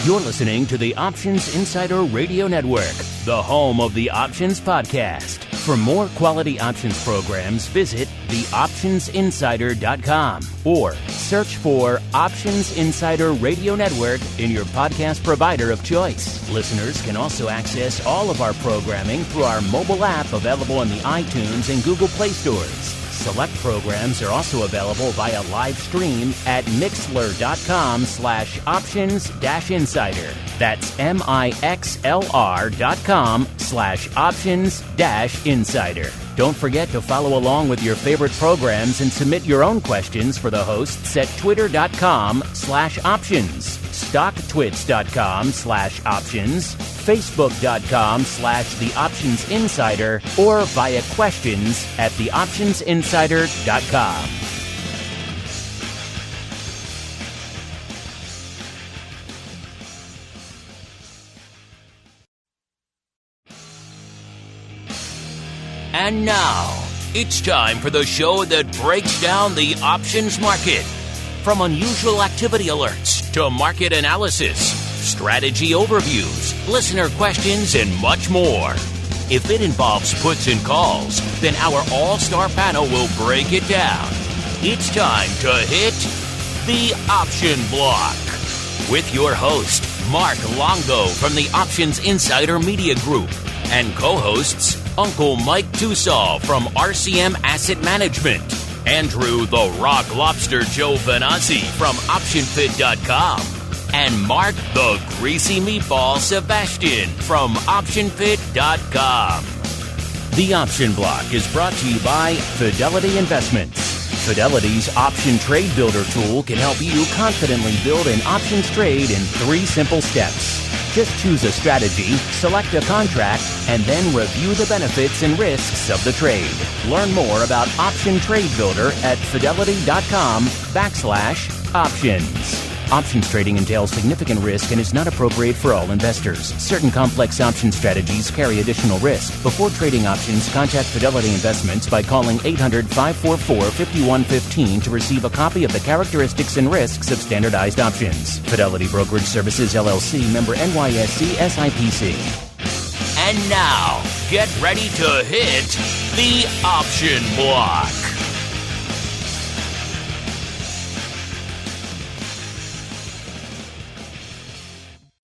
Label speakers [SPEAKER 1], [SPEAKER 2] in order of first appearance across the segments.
[SPEAKER 1] You're listening to the Options Insider Radio Network, the home of the Options Podcast. For more quality options programs, visit theoptionsinsider.com or search for Options Insider Radio Network in your podcast provider of choice. Listeners can also access all of our programming through our mobile app available in the iTunes and Google Play stores. Select programs are also available via live stream at mixlr.com/options-insider. That's mixlr.com/options-insider. Don't forget to follow along with your favorite programs and submit your own questions for the hosts at twitter.com/options, stocktwits.com/options, facebook.com/theoptionsinsider, or via questions at theoptionsinsider.com. And now, it's time for the show that breaks down the options market. From unusual activity alerts to market analysis, strategy overviews, listener questions, and much more. If it involves puts and calls, then our all-star panel will break it down. It's time to hit the Option Block with your host, Mark Longo from the Options Insider Media Group, and co-hosts Uncle Mike TOSAW from RCM Asset Management, Andrew the Rock Lobster GIOVINAZZI from OptionFit.com, and Mark the Greasy Meatball Sebastian from OptionFit.com. The Option Block is brought to you by Fidelity Investments. Fidelity's Option Trade Builder tool can help you confidently build an options trade in 3 simple steps. Just choose a strategy, select a contract, and then review the benefits and risks of the trade. Learn more about Option Trade Builder at fidelity.com/options. Options trading entails significant risk and is not appropriate for all investors. Certain complex option strategies carry additional risk. Before trading options, contact Fidelity Investments by calling 800-544-5115 to receive a copy of the characteristics and risks of standardized options. Fidelity Brokerage Services, LLC, member NYSE SIPC. And now, get ready to hit the Option Block.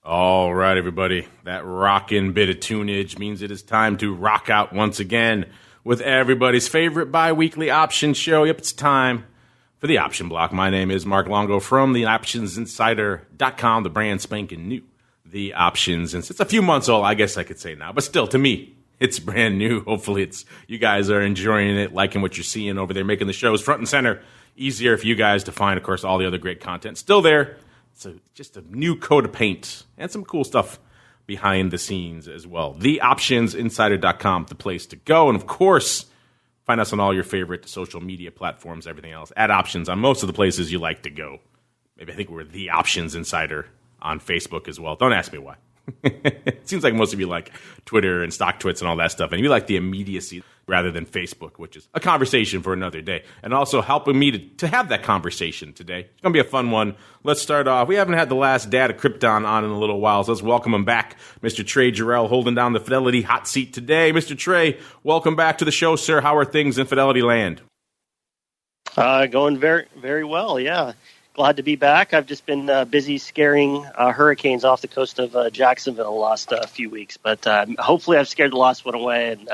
[SPEAKER 2] All right, everybody. That rockin' bit of tunage means it is time to rock out once again with everybody's favorite bi-weekly option show. Yep, it's time for the Option Block. My name is Mark Longo from the OptionsInsider.com, the brand spanking new. The Options, and it's a few months old, I guess I could say now, but still, to me, it's brand new. Hopefully, you guys are enjoying it, liking what you're seeing over there, making the shows front and center easier for you guys to find. Of course, all the other great content still there. It's just a new coat of paint and some cool stuff behind the scenes as well. TheOptionsInsider.com, the place to go. And, of course, find us on all your favorite social media platforms, everything else. At Options on most of the places you like to go. Maybe I think we're The Options Insider on Facebook as well. Don't ask me why. It seems like most of you like Twitter and stock twits and all that stuff, and you like the immediacy rather than Facebook, which is a conversation for another day. And also helping me to have that conversation today. It's going to be a fun one. Let's start off. We haven't had the last dad of Krypton on in a little while, so let's welcome him back. Mr. Trey Jarrell holding down the Fidelity hot seat today. Mr. Trey, welcome back to the show, sir. How are things in Fidelity land?
[SPEAKER 3] Going very, very well, yeah. Glad to be back. I've just been busy scaring hurricanes off the coast of Jacksonville the last few weeks. But hopefully I've scared the last one away and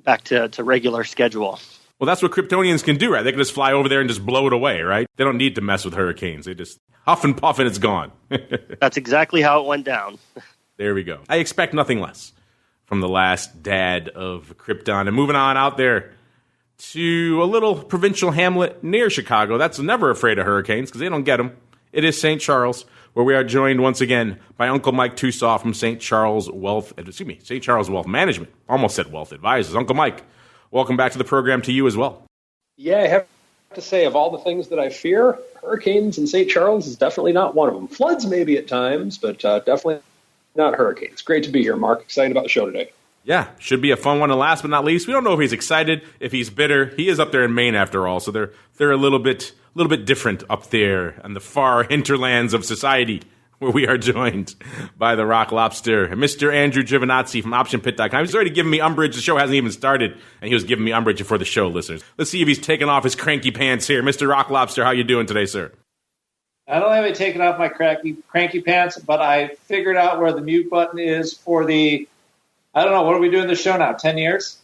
[SPEAKER 3] back to regular schedule.
[SPEAKER 2] Well, that's what Kryptonians can do, right? They can just fly over there and just blow it away, right? They don't need to mess with hurricanes. They just huff and puff and it's gone.
[SPEAKER 3] That's exactly how it went down.
[SPEAKER 2] There we go. I expect nothing less from the last dad of Krypton. And moving on out there to a little provincial hamlet near Chicago that's never afraid of hurricanes because they don't get them. It is St. Charles, where we are joined once again by Uncle Mike TOSAW from St. Charles Wealth Management. Almost said Wealth Advisors. Uncle Mike, welcome back to the program to you as well.
[SPEAKER 4] Yeah, I have to say, of all the things that I fear, hurricanes in St. Charles is definitely not one of them. Floods maybe at times, but definitely not hurricanes. Great to be here, Mark. Excited about the show today.
[SPEAKER 2] Yeah, should be a fun one. And last but not least, we don't know if he's excited, if he's bitter. He is up there in Maine after all, so they're a little bit different up there in the far hinterlands of society. where we are joined by the Rock Lobster, Mr. Andrew GIOVINAZZI from OptionPit.com. He's already giving me umbrage. The show hasn't even started, and he was giving me umbrage before the show, listeners. Let's see if he's taking off his cranky pants here. Mr. Rock Lobster, how you doing today, sir?
[SPEAKER 5] Not only have I taken off my cranky pants, but I figured out where the mute button is for the, I don't know, what are we doing the show now, 10 years?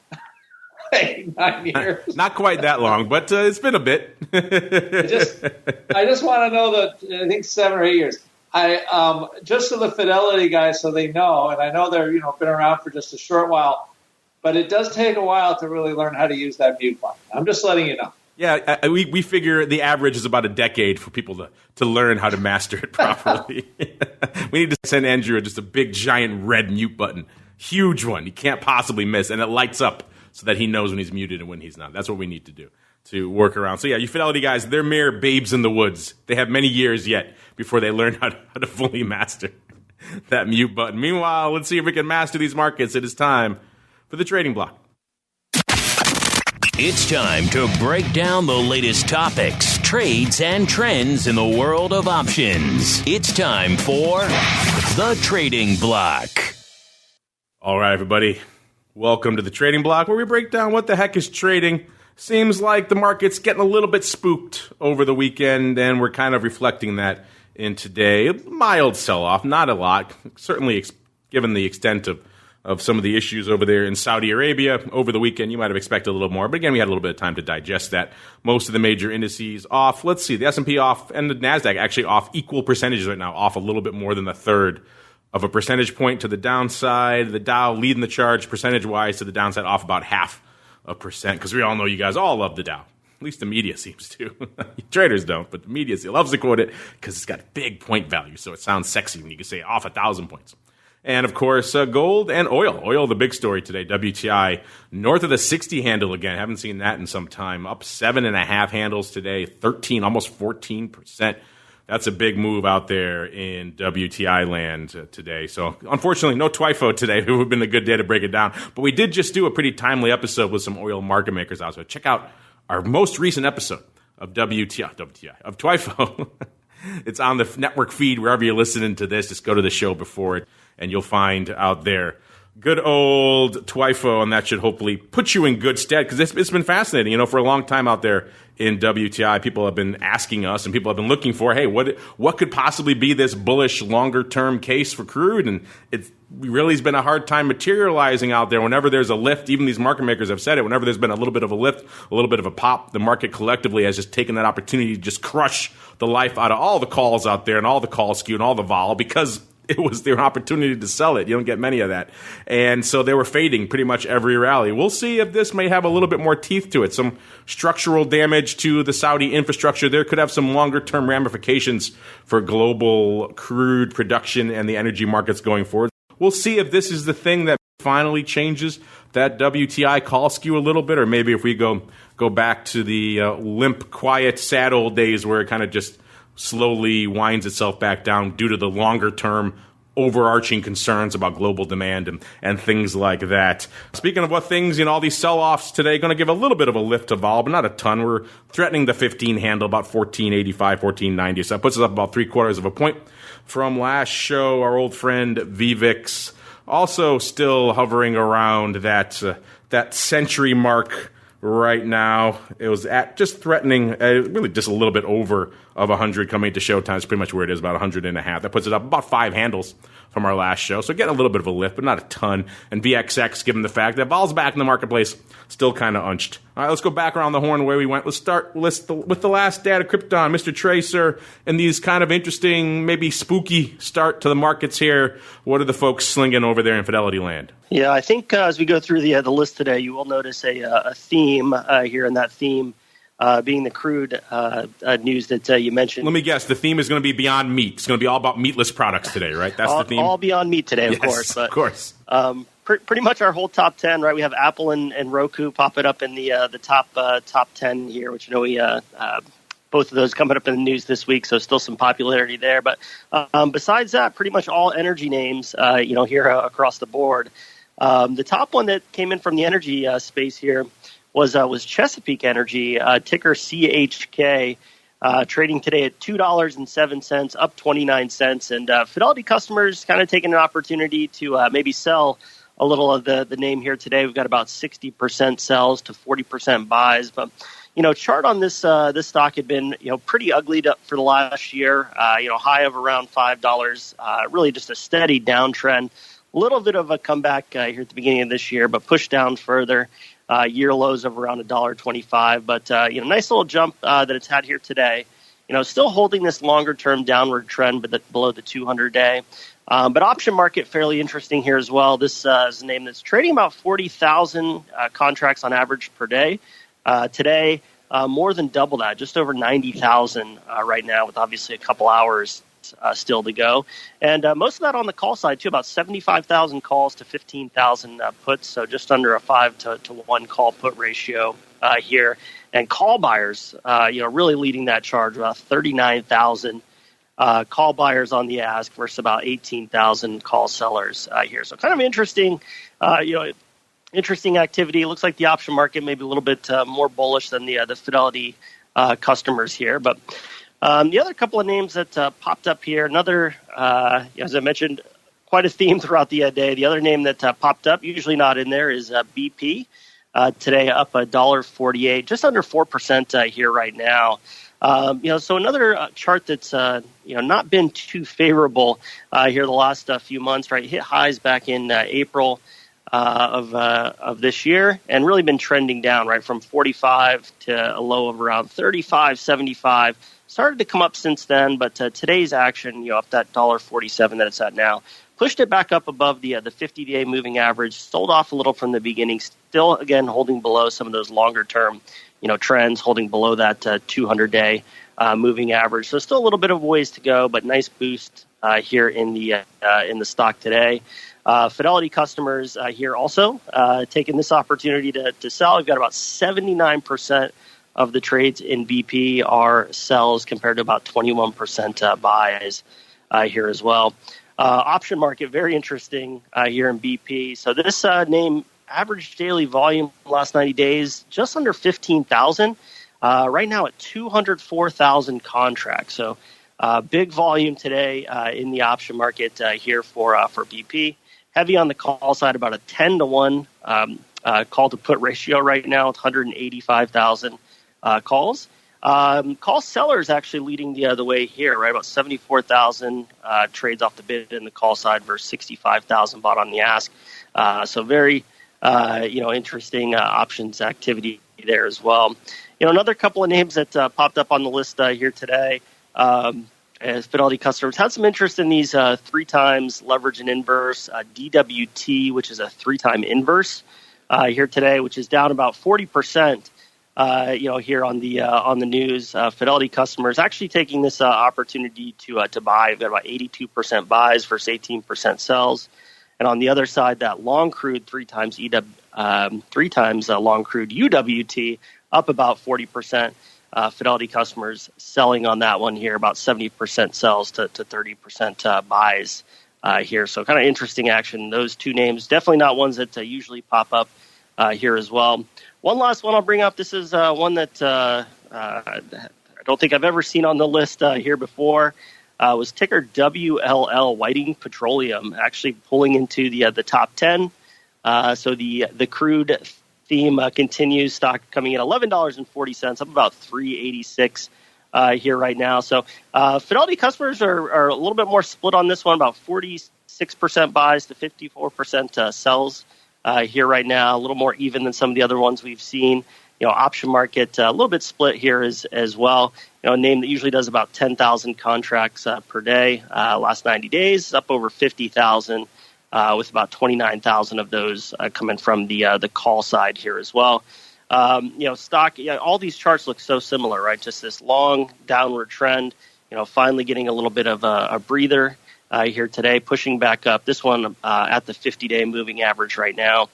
[SPEAKER 5] 9 years?
[SPEAKER 2] Not quite that long, but it's been a bit.
[SPEAKER 5] I just want to know that, I think 7 or 8 years. Just to the Fidelity guys so they know, and I know they're been around for just a short while, but it does take a while to really learn how to use that mute button. I'm just letting you know.
[SPEAKER 2] Yeah, we figure the average is about a decade for people to learn how to master it properly. We need to send Andrew just a big, giant red mute button. Huge one. He can't possibly miss, and it lights up so that he knows when he's muted and when he's not. That's what we need to do to work around. So, yeah, you Fidelity guys, they're mere babes in the woods. They have many years yet before they learn how to fully master that mute button. Meanwhile, let's see if we can master these markets. It is time for the trading block.
[SPEAKER 1] It's time to break down the latest topics, trades, and trends in the world of options. It's time for the Trading Block.
[SPEAKER 2] All right, everybody. Welcome to the Trading Block, where we break down what the heck is trading. Seems like the market's getting a little bit spooked over the weekend, and we're kind of reflecting that in today. A mild sell-off, not a lot, certainly given the extent of some of the issues over there in Saudi Arabia over the weekend. You might have expected a little more, but again, we had a little bit of time to digest that. Most of the major indices off. Let's see, the S&P off and the NASDAQ actually off equal percentages right now, off a little bit more than a third of a percentage point to the downside. The Dow leading the charge percentage-wise to the downside, off about 0.5%, because we all know you guys all love the Dow. At least the media seems to. Traders don't, but the media loves to quote it because it's got a big point value, so it sounds sexy when you can say off 1,000 points. And, of course, gold and oil. Oil, the big story today. WTI north of the 60 handle again. Haven't seen that in some time. Up 7.5 handles today, 13, almost 14%. That's a big move out there in WTI land today. So, unfortunately, no TWIFO today. It would have been a good day to break it down. But we did just do a pretty timely episode with some oil market makers out. So check out our most recent episode of of TWIFO. It's on the network feed wherever you're listening to this. Just go to the show before it, and you'll find out there good old TWIFO, and that should hopefully put you in good stead, because it's been fascinating. For a long time out there in WTI, people have been asking us, and people have been looking for, hey, what could possibly be this bullish longer-term case for crude? And it really has been a hard time materializing out there. Whenever there's a lift, even these market makers have said it, whenever there's been a little bit of a lift, a little bit of a pop, the market collectively has just taken that opportunity to just crush the life out of all the calls out there and all the call skew and all the vol, because it was their opportunity to sell it. You don't get many of that. And so they were fading pretty much every rally. We'll see if this may have a little bit more teeth to it. Some structural damage to the Saudi infrastructure. There could have some longer-term ramifications for global crude production and the energy markets going forward. We'll see if this is the thing that finally changes that WTI call skew a little bit, or maybe if we go back to the limp, quiet, sad old days where it kind of just slowly winds itself back down due to the longer-term overarching concerns about global demand and things like that. Speaking of what things, all these sell-offs today, going to give a little bit of a lift to vol, but not a ton. We're threatening the 15 handle, about 1485, 1490. So that puts us up about 0.75 of a point from last show. Our old friend VVIX also still hovering around that century mark right now. It was at just threatening, really just a little bit over of 100 coming into showtime. It's pretty much where it is, about 100.5. That puts it up about 5 handles from our last show. So getting a little bit of a lift, but not a ton. And VXX, given the fact that vol's back in the marketplace, still kind of unched. All right, let's go back around the horn the way we went. Let's start with the last data, Krypton. Mr. TREY, sir, in these kind of interesting, maybe spooky start to the markets here, what are the folks slinging over there in Fidelity land?
[SPEAKER 3] Yeah, I think as we go through the list today, you will notice a theme here, and that theme being the crude news that you mentioned.
[SPEAKER 2] Let me guess, the theme is going to be Beyond Meat. It's going to be all about meatless products today, right? That's the theme?
[SPEAKER 3] All Beyond Meat today, of course. But,
[SPEAKER 2] of course.
[SPEAKER 3] Pretty much our whole top 10, right? We have Apple and Roku popping up in the top 10 here, which we both of those coming up in the news this week, so still some popularity there. But besides that, pretty much all energy names, here across the board. The top one that came in from the energy space here was Chesapeake Energy, ticker CHK. trading today at $2.07, up 29 cents. And Fidelity customers kind of taking an opportunity to maybe sell a little of the name here today. We've got about 60% sells to 40% buys. But, chart on this stock had been, pretty ugly for the last year, high of around $5, really just a steady downtrend. A little bit of a comeback here at the beginning of this year, but pushed down further. Year lows of around $1.25, but nice little jump that it's had here today. Still holding this longer term downward trend, but below the 200-day. But option market fairly interesting here as well. This is a name that's trading about 40,000 contracts on average per day. Today, more than double that, just over 90,000 right now, with obviously a couple hours still to go. And most of that on the call side, too, about 75,000 calls to 15,000 puts, so just under a 5 to 1 call put ratio here. And call buyers, really leading that charge, about 39,000 call buyers on the ask versus about 18,000 call sellers here. So kind of interesting, interesting activity. It looks like the option market maybe a little bit more bullish than the Fidelity customers here. But the other couple of names that popped up here, another, as I mentioned, quite a theme throughout the day. The other name that popped up, usually not in there, is BP. Today up $1.48, just under 4% here right now. So another chart that's not been too favorable here the last few months. Right, hit highs back in April of this year, and really been trending down. Right, from 45 to a low of around 35, 75. Started to come up since then, but today's action, up that $1.47 that it's at now, pushed it back up above the 50-day moving average, sold off a little from the beginning, still, again, holding below some of those longer-term, trends, holding below that 200-day moving average. So still a little bit of ways to go, but nice boost here in the stock today. Fidelity customers here also taking this opportunity to sell. We've got about 79% of the trades in BP are sells compared to about 21% buys here as well. Option market, very interesting here in BP. So this name, average daily volume last 90 days, just under 15,000. Right now at 204,000 contracts. So big volume today in the option market here for BP. Heavy on the call side, about a 10 to 1 call to put ratio right now with 185,000 calls. Call sellers actually leading the other way here, right? About 74,000 trades off the bid in the call side versus 65,000 bought on the ask. So very, interesting options activity there as well. Another couple of names that popped up on the list here today as Fidelity customers had some interest in these 3 times leverage and inverse, DWT, which is a 3-time inverse here today, which is down about 40%. Here on the news, Fidelity customers actually taking this opportunity to buy. We've got about 82% buys versus 18% sells, and on the other side, that long crude 3 times long crude UWT up about 40%. Fidelity customers selling on that one here, about 70% sells to 30% buys here. So kind of interesting action. Those 2 names definitely not ones that usually pop up here as well. One last one I'll bring up. This is one that I don't think I've ever seen on the list here before. Was ticker WLL, Whiting Petroleum, actually pulling into the top 10. So the crude theme continues. Stock coming in $11.40, up about $3.86 here right now. So Fidelity customers are a little bit more split on this one, about 46% buys to 54% sells. Here right now, a little more even than some of the other ones we've seen. Option market a little bit split here as well. A name that usually does about 10,000 contracts per day. Last 90 days, up over 50,000, with about 29,000 of those coming from the call side here as well. Stock. All these charts look so similar, right? Just this long downward trend. Finally getting a little bit of a breather. Here today, pushing back up. This one at the 50-day moving average right now.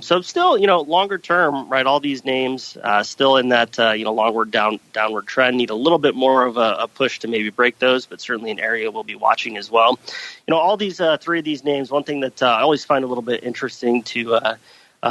[SPEAKER 3] So still, longer term, right? All these names still in that, downward trend. Need a little bit more of a push to maybe break those, but certainly an area we'll be watching as well. All these 3 of these names. One thing that I always find a little bit interesting to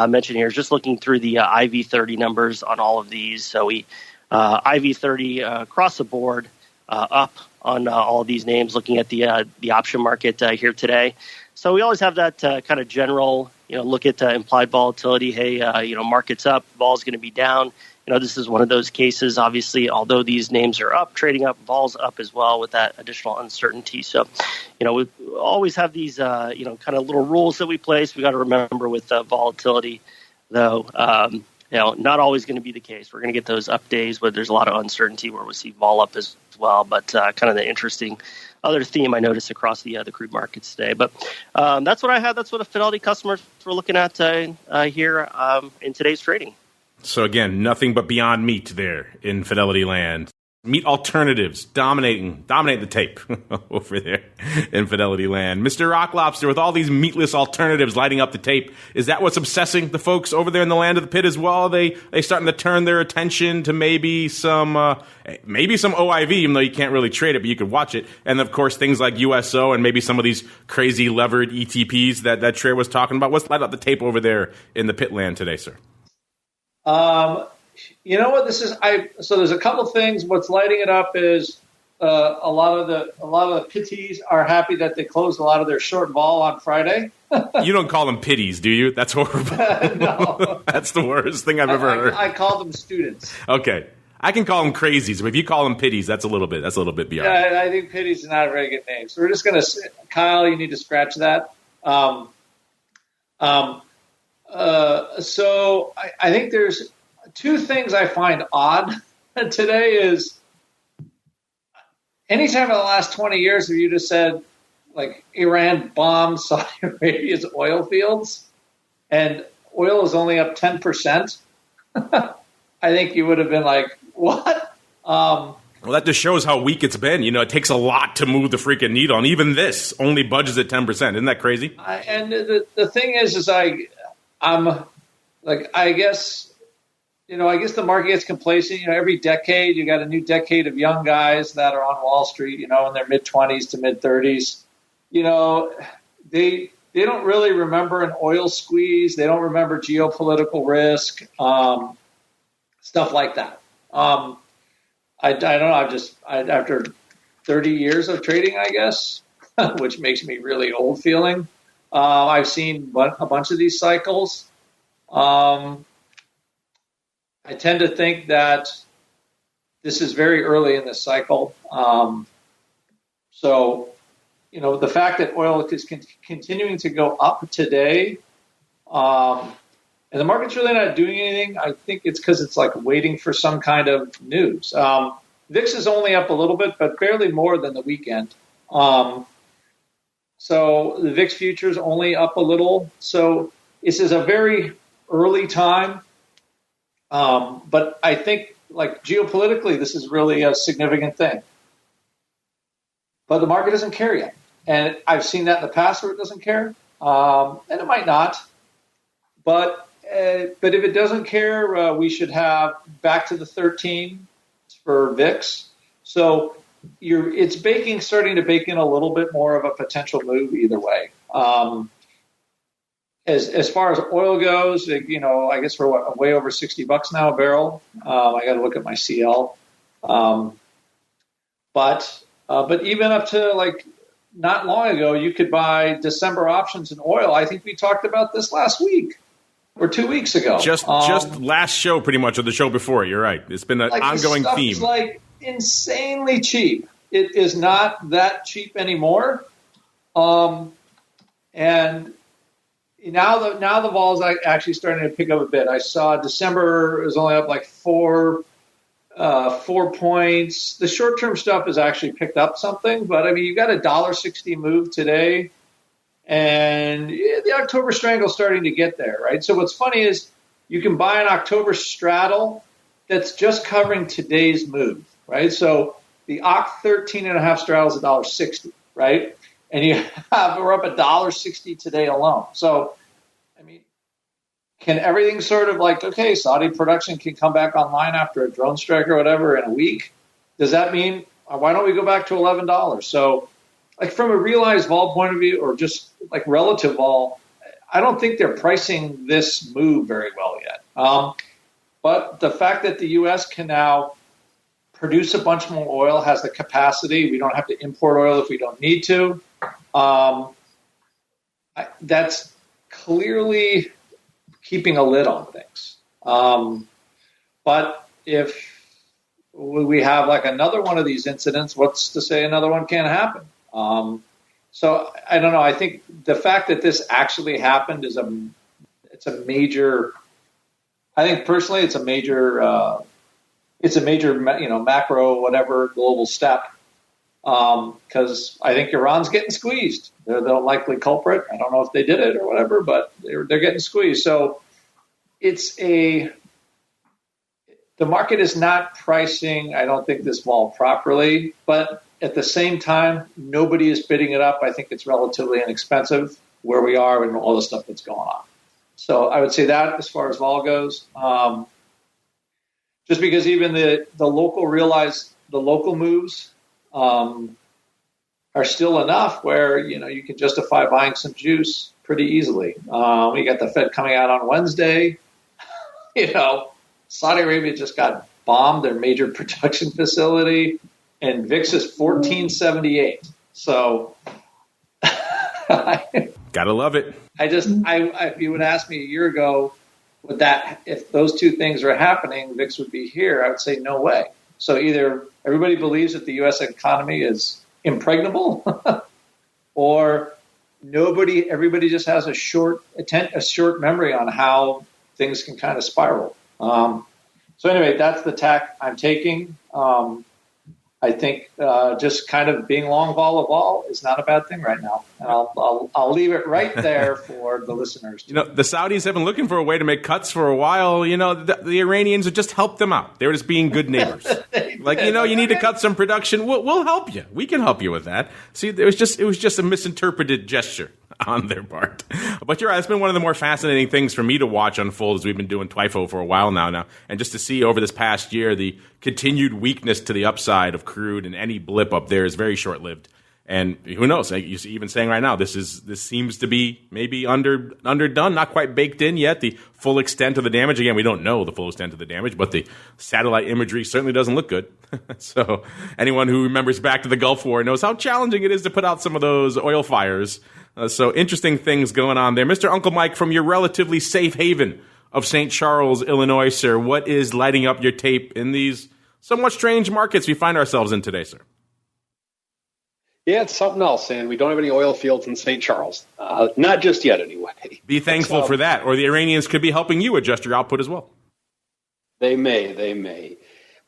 [SPEAKER 3] mention here is just looking through the IV30 numbers on all of these. So we IV30 across the board up on all of these names, looking at the option market here today. So we always have that kind of general, look at implied volatility. Hey, market's up, vol's going to be down. This is one of those cases, obviously, although these names are up, trading up, vol's up as well with that additional uncertainty. So, we always have these, kind of little rules that we place. We got to remember with volatility, though, not always going to be the case. We're going to get those up days where there's a lot of uncertainty where we see vol up as well. But kind of the interesting other theme I noticed across the crude markets today. But that's what I had. That's what a Fidelity customers were looking at here in today's trading.
[SPEAKER 2] So again, nothing but beyond meat there in Fidelity land. Meat alternatives dominating the tape over there in Fidelity land. Mr. Rock Lobster, with all these meatless alternatives lighting up the tape, is that what's obsessing the folks over there in the land of the pit as well? They starting to turn their attention to maybe some OIV, even though you can't really trade it, but you could watch it. And of course, things like USO and maybe some of these crazy levered ETPs that Trey was talking about. What's lighting up the tape over there in the pit land today, sir?
[SPEAKER 5] You know what this is? So there's a couple things. What's lighting it up is a lot of the pitties are happy that they closed a lot of their short vol on Friday.
[SPEAKER 2] You don't call them pitties, do you? That's horrible.
[SPEAKER 5] No,
[SPEAKER 2] that's the worst thing I've ever heard.
[SPEAKER 5] I call them students.
[SPEAKER 2] Okay, I can call them crazies, but if you call them pitties, that's a little bit beyond.
[SPEAKER 5] Yeah, I think pitties is not a very good name. So we're just gonna, Kyle, you need to scratch that. So I think there's two things I find odd today is anytime in the last 20 years have you just said, like, Iran bombed Saudi Arabia's oil fields and oil is only up 10%, I think you would have been like, what?
[SPEAKER 2] Well, that just shows how weak it's been. It takes a lot to move the freaking needle, and even this only budges at 10%. Isn't that crazy?
[SPEAKER 5] And the thing is I'm like, I guess the market gets complacent. Every decade, you got a new decade of young guys that are on Wall Street, in their mid-20s to mid-30s. They don't really remember an oil squeeze. They don't remember geopolitical risk, stuff like that. I don't know. After 30 years of trading, I guess, which makes me really old feeling, I've seen a bunch of these cycles. I tend to think that this is very early in this cycle. So, the fact that oil is continuing to go up today, and the market's really not doing anything, I think it's because it's like waiting for some kind of news. VIX is only up a little bit, but barely more than the weekend. So the VIX future is only up a little. So this is a very early time. But I think, like, geopolitically, this is really a significant thing. But the market doesn't care yet. And I've seen that in the past where it doesn't care. And it might not. But if it doesn't care, we should have back to the 13 for VIX. So it's starting to bake in a little bit more of a potential move either way. As far as oil goes, I guess we're way over $60 now a barrel. I got to look at my CL. But even up to, like, not long ago, you could buy December options in oil. I think we talked about this last week or 2 weeks ago.
[SPEAKER 2] Just last show, pretty much, or the show before. You're right. It's been an ongoing theme.
[SPEAKER 5] It's like insanely cheap. It is not that cheap anymore. And now the vol is actually starting to pick up a bit. I saw December is only up like 4 points. The short-term stuff has actually picked up something, but I mean, you got a $1.60 move today, and the October strangle is starting to get there, right? So what's funny is you can buy an October straddle that's just covering today's move, right? So the OCT 13.5 straddle is $1.60, right? And we're up $1.60 today alone. So, I mean, can everything sort of like, okay, Saudi production can come back online after a drone strike or whatever in a week? Does that mean, why don't we go back to $11? So, like, from a realized vol point of view, or just like relative vol, I don't think they're pricing this move very well yet. But the fact that the U.S. can now produce a bunch more oil, has the capacity, we don't have to import oil if we don't need to, that's clearly keeping a lid on things. But if we have like another one of these incidents, what's to say another one can't happen? So I don't know. I think the fact that this actually happened is it's a major. I think personally, it's a major macro whatever global step, because I think Iran's getting squeezed. They're the likely culprit. I don't know if they did it or whatever, but they're getting squeezed. So the market is not pricing, I don't think, this vol properly, but at the same time, nobody is bidding it up. I think it's relatively inexpensive where we are and all the stuff that's going on. So I would say that as far as vol goes, just because even the local moves are still enough where, you can justify buying some juice pretty easily. We got the Fed coming out on Wednesday. Saudi Arabia just got bombed, their major production facility, and VIX is 1478. So
[SPEAKER 2] gotta love it.
[SPEAKER 5] If you would ask me a year ago, if those two things were happening, VIX would be here, I would say no way. So either everybody believes that the U.S. economy is impregnable, or everybody just has a short memory on how things can kind of spiral. So anyway, that's the tack I'm taking. I think just kind of being long vol of vol is not a bad thing right now. And I'll leave it right there for the listeners.
[SPEAKER 2] The Saudis have been looking for a way to make cuts for a while. The Iranians have just helped them out. They were just being good neighbors. You need to cut some production. We'll help you. We can help you with that. See, it was just a misinterpreted gesture on their part. But you're right, it's been one of the more fascinating things for me to watch unfold as we've been doing TWIFO for a while now. And just to see over this past year, the continued weakness to the upside of crude, and any blip up there is very short-lived. And who knows? Like you're even saying right now, this seems to be maybe underdone, not quite baked in yet. The full extent of the damage. Again, we don't know the full extent of the damage, but the satellite imagery certainly doesn't look good. So anyone who remembers back to the Gulf War knows how challenging it is to put out some of those oil fires. So interesting things going on there. Mr. Uncle Mike, from your relatively safe haven of St. Charles, Illinois, sir, what is lighting up your tape in these somewhat strange markets we find ourselves in today, sir?
[SPEAKER 6] Yeah, it's something else, and we don't have any oil fields in St. Charles. Not just yet, anyway.
[SPEAKER 2] Be thankful for that, or the Iranians could be helping you adjust your output as well.
[SPEAKER 6] They may.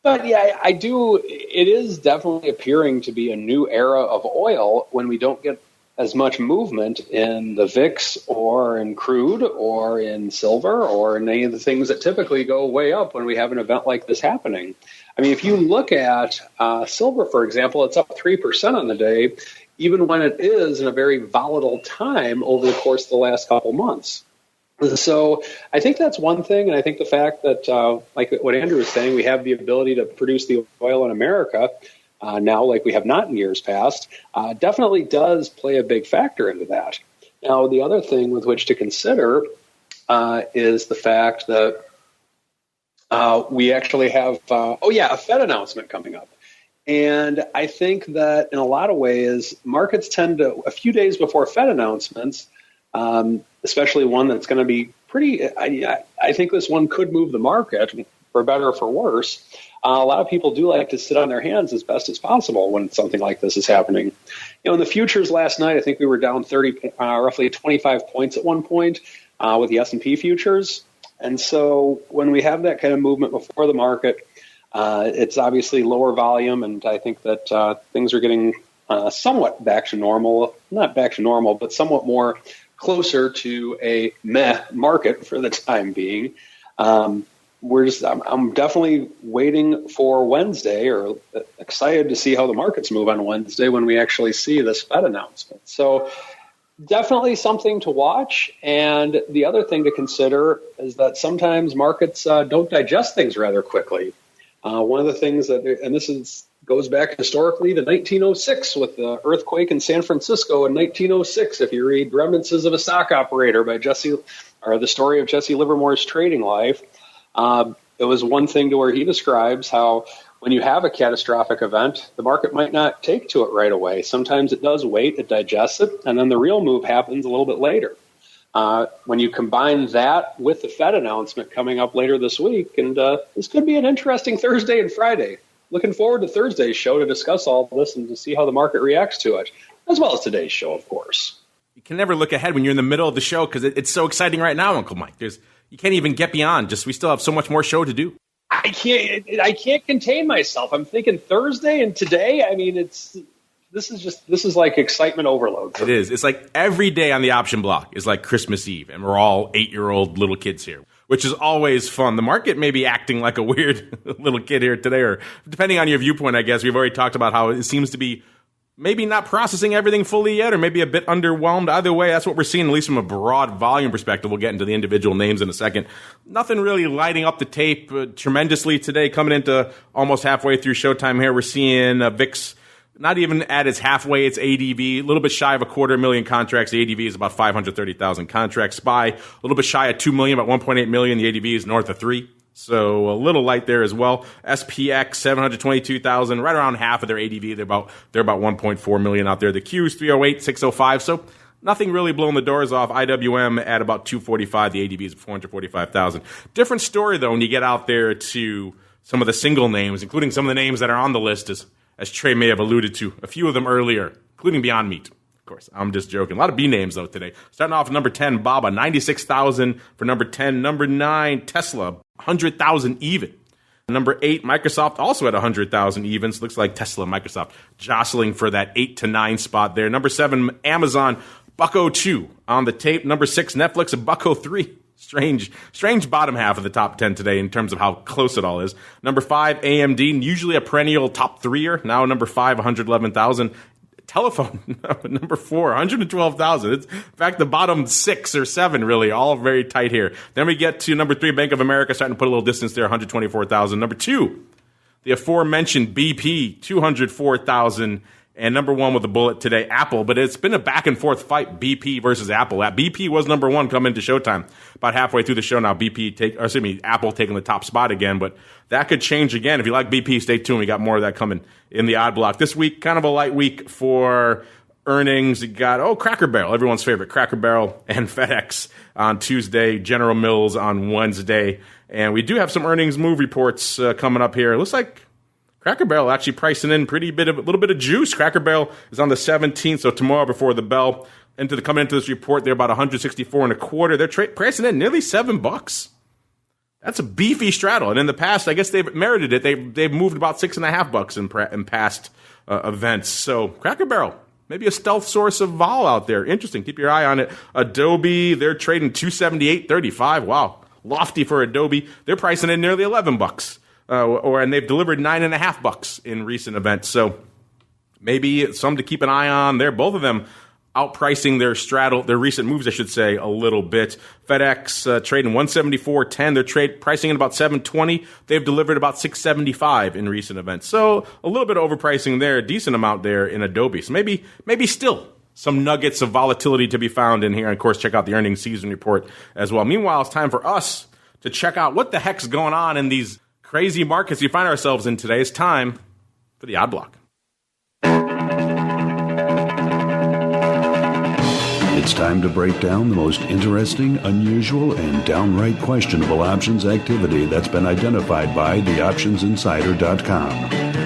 [SPEAKER 6] But yeah, I do. It is definitely appearing to be a new era of oil when we don't get as much movement in the VIX or in crude or in silver or in any of the things that typically go way up when we have an event like this happening. I mean, if you look at silver, for example, it's up 3% on the day, even when it is in a very volatile time over the course of the last couple months. So I think that's one thing, and I think the fact that, like what Andrew was saying, we have the ability to produce the oil in America now like we have not in years past, definitely does play a big factor into that. Now, the other thing with which to consider is the fact that we actually have, a Fed announcement coming up. And I think that in a lot of ways, markets tend to, a few days before Fed announcements, especially one that's going to be pretty, I think this one could move the market for better or for worse. A lot of people do like to sit on their hands as best as possible when something like this is happening. In the futures last night, I think we were down roughly 25 points at one point with the S&P futures. And so when we have that kind of movement before the market, it's obviously lower volume, and I think that things are getting somewhat back to normal. Not back to normal, but somewhat more closer to a meh market for the time being. I'm definitely waiting for Wednesday, or excited to see how the markets move on Wednesday when we actually see this Fed announcement. So definitely something to watch. And the other thing to consider is that sometimes markets don't digest things rather quickly. One of the things that, and this goes back historically to 1906 with the earthquake in San Francisco in 1906. If you read Remnants of a Stock Operator by the story of Jesse Livermore's trading life, it was one thing to where he describes how when you have a catastrophic event, the market might not take to it right away. Sometimes it does wait, it digests it, and then the real move happens a little bit later. When you combine that with the Fed announcement coming up later this week, and this could be an interesting Thursday and Friday. Looking forward to Thursday's show to discuss all this and to see how the market reacts to it, as well as today's show, of course.
[SPEAKER 2] You can never look ahead when you're in the middle of the show because it's so exciting right now, Uncle Mike. You can't even get beyond. We still have so much more show to do.
[SPEAKER 6] I can't contain myself. I'm thinking Thursday and today. I mean, this is like excitement overload.
[SPEAKER 2] It is. It's like every day on the option block is like Christmas Eve, and we're all 8-year-old little kids here, which is always fun. The market may be acting like a weird little kid here today, or depending on your viewpoint, I guess. We've already talked about how it seems to be maybe not processing everything fully yet, or maybe a bit underwhelmed. Either way, that's what we're seeing, at least from a broad volume perspective. We'll get into the individual names in a second. Nothing really lighting up the tape tremendously today. Coming into almost halfway through showtime here, we're seeing VIX not even at its halfway, its ADV, a little bit shy of 250,000 contracts. The ADV is about 530,000 contracts. SPY, a little bit shy of 2 million, about 1.8 million. The ADV is north of 3. So a little light there as well. SPX, 722,000, right around half of their ADV. They're about 1.4 million out there. The Q's 308, 605. So nothing really blowing the doors off. IWM at about 245. The ADV is 445,000. Different story though when you get out there to some of the single names, including some of the names that are on the list, as Trey may have alluded to, a few of them earlier, including Beyond Meat. Of course, I'm just joking. A lot of B names, though, today. Starting off at number 10, Baba, 96,000 for number 10. Number 9, Tesla, 100,000 even. Number 8, Microsoft, also at 100,000 even. So looks like Tesla and Microsoft jostling for that 8 to 9 spot there. Number 7, Amazon, $1.02 on the tape. Number 6, Netflix, $1.03. Strange bottom half of the top 10 today in terms of how close it all is. Number 5, AMD, usually a perennial top 3-er. Now number 5, 111,000. Telephone, number 4, 112,000. It's, in fact, the bottom 6 or 7, really, all very tight here. Then we get to number 3, Bank of America, starting to put a little distance there, 124,000. Number 2, the aforementioned BP, 204,000. And number 1 with a bullet today, Apple. But it's been a back-and-forth fight, BP versus Apple. BP was number 1 coming into showtime. About halfway through the show now, Apple taking the top spot again. But that could change again. If you like BP, stay tuned. We got more of that coming in the odd block. This week, kind of a light week for earnings. You got, Cracker Barrel, everyone's favorite. Cracker Barrel and FedEx on Tuesday. General Mills on Wednesday. And we do have some earnings move reports coming up here. It looks like Cracker Barrel actually pricing in a little bit of juice. Cracker Barrel is on the 17th, so tomorrow before the bell. Coming into this report, they're about 164 and a quarter. They're pricing in nearly $7. That's a beefy straddle. And in the past, I guess they've merited it. They've moved about $6.50 in past events. So Cracker Barrel, maybe a stealth source of vol out there. Interesting. Keep your eye on it. Adobe, they're trading $278.35. Wow, lofty for Adobe. They're pricing in nearly $11. And they've delivered $9.50 in recent events. So maybe some to keep an eye on there. Both of them outpricing their recent moves, I should say, a little bit. FedEx trading $174.10. They're pricing in about $720. They've delivered about $675 in recent events. So a little bit of overpricing there, a decent amount there in Adobe. So maybe still some nuggets of volatility to be found in here. And of course, check out the earnings season report as well. Meanwhile, it's time for us to check out what the heck's going on in these crazy markets we find ourselves in today. It's time for the odd block.
[SPEAKER 7] It's time to break down the most interesting, unusual, and downright questionable options activity that's been identified by theoptionsinsider.com.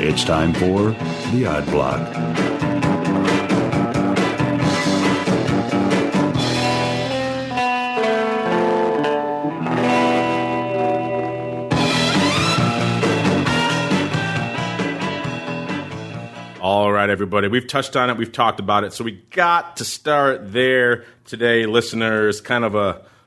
[SPEAKER 7] It's time for the odd block.
[SPEAKER 2] All right, everybody. We've touched on it. We've talked about it. So we got to start there today, listeners. Kind of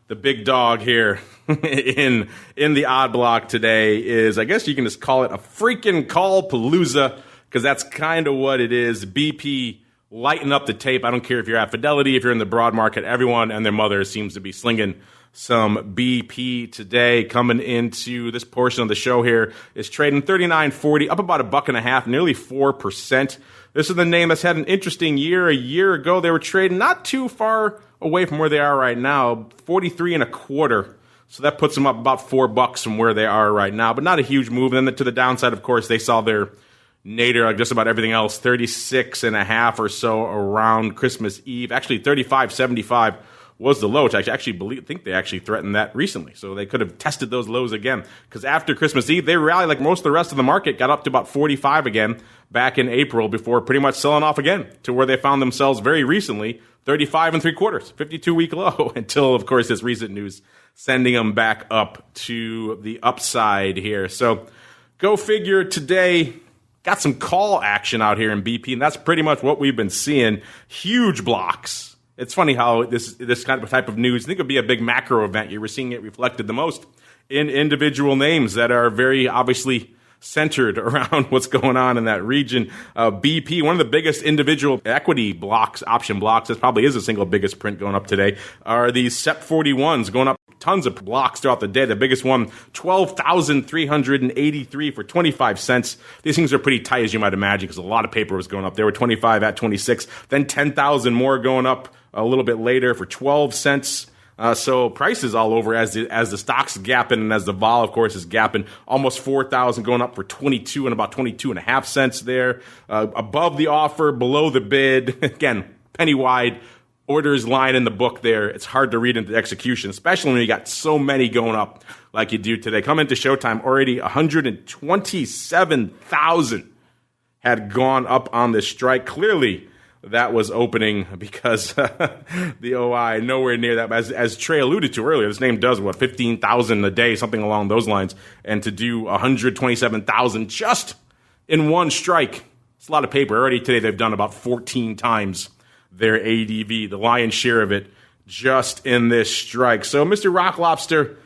[SPEAKER 2] the big dog here in the odd block today is, I guess you can just call it a freaking call palooza, because that's kind of what it is. BP lighten up the tape. I don't care if you're at Fidelity, if you're in the broad market. Everyone and their mother seems to be slinging some BP today. Coming into this portion of the show here is trading $39.40, up about $1.50, nearly 4%. This is the name that's had an interesting year. A year ago, they were trading not too far away from where they are right now, 43 and a quarter So that puts them up about $4 from where they are right now, but not a huge move. And then to the downside, of course, they saw their nadir, like just about everything else, 36.5 or so around Christmas Eve. Actually, 35.75 was the low, which I actually think they actually threatened that recently. So they could have tested those lows again. Because after Christmas Eve, they rallied like most of the rest of the market, got up to about 45 again back in April before pretty much selling off again to where they found themselves very recently, 35.75, 52-week low, until, of course, this recent news sending them back up to the upside here. So go figure today. Got some call action out here in BP, and that's pretty much what we've been seeing. Huge blocks. It's funny how this kind of type of news, I think it would be a big macro event. You were seeing it reflected the most in individual names that are very obviously centered around what's going on in that region. BP, one of the biggest individual equity blocks, option blocks, this probably is the single biggest print going up today, are these SEP 41s going up tons of blocks throughout the day. The biggest one, 12,383 for 25 cents. These things are pretty tight, as you might imagine, because a lot of paper was going up. They were 25 at 26, then 10,000 more going up a little bit later for 12 cents. So prices all over as the stock's gapping and as the vol, of course, is gapping. Almost 4,000 going up for 22 and about 22.5 cents there. Above the offer, below the bid. Again, penny wide. Orders line in the book there. It's hard to read into the execution, especially when you got so many going up like you do today. Come into showtime, already 127,000 had gone up on this strike. Clearly, that was opening because the OI nowhere near that. As Trey alluded to earlier, this name does, 15,000 a day, something along those lines. And to do 127,000 just in one strike, it's a lot of paper. Already today they've done about 14 times their ADV, the lion's share of it, just in this strike. So, Mr. Rock Lobster,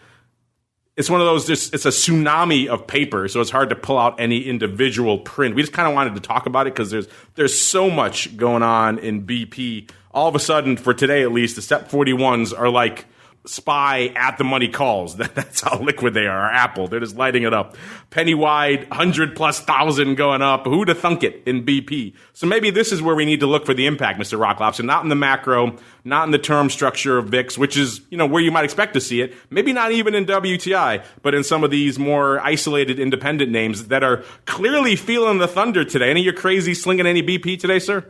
[SPEAKER 2] it's one of those, it's a tsunami of paper, so it's hard to pull out any individual print. We just kind of wanted to talk about it because there's so much going on in BP. All of a sudden, for today at least, the SEP 41s are like SPY at the money calls. That's how liquid they are. Apple, they're just lighting it up. Penny wide, 100,000+ going up. Who'd have thunk it in BP? So maybe this is where we need to look for the impact, Mr. Rock Lobster. Not in the macro, not in the term structure of VIX, which is, where you might expect to see it. Maybe not even in WTI, but in some of these more isolated independent names that are clearly feeling the thunder today. Any of you crazy slinging any BP today, sir?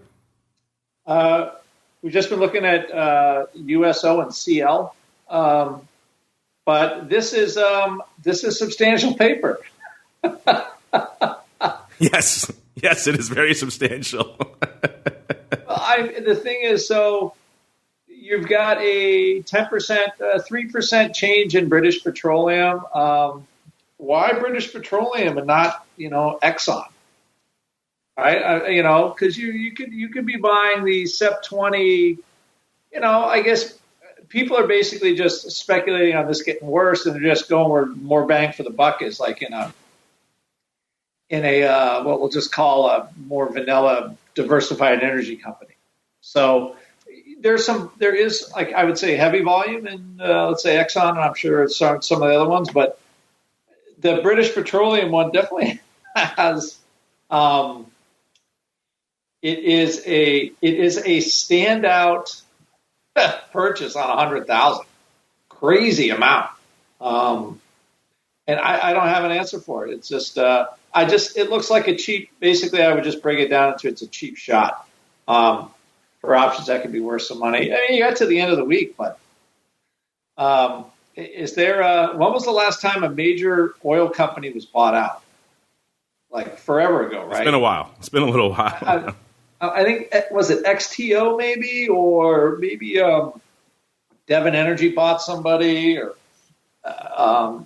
[SPEAKER 5] We've just been looking at USO and CL. But this is substantial paper.
[SPEAKER 2] Yes, it is very substantial.
[SPEAKER 5] The thing is, so you've got a 10%, 3% change in British Petroleum. Why British Petroleum and not, Exxon? Right? Because you could be buying the SEP 20. I guess people are basically just speculating on this getting worse, and they're just going where more bang for the buck is, like in a what we'll just call a more vanilla diversified energy company. So there is like I would say heavy volume in let's say Exxon, and I'm sure it's some of the other ones, but the British Petroleum one definitely has. It is a standout purchase on 100,000, crazy amount, and I don't have an answer for it. It's just it looks like a cheap. Basically, I would just break it down into it's a cheap shot for options that could be worth some money. I mean, you got to the end of the week, but is there? When was the last time a major oil company was bought out? Like forever ago, right?
[SPEAKER 2] It's been a while. It's been a little while.
[SPEAKER 5] I think, was it XTO maybe, or maybe Devon Energy bought somebody, or I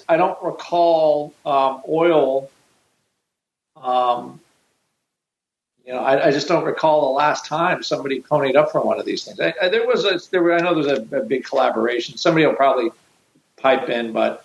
[SPEAKER 5] don't recall oil. I just don't recall the last time somebody ponied up for one of these things. I know there's a big collaboration. Somebody will probably pipe in, but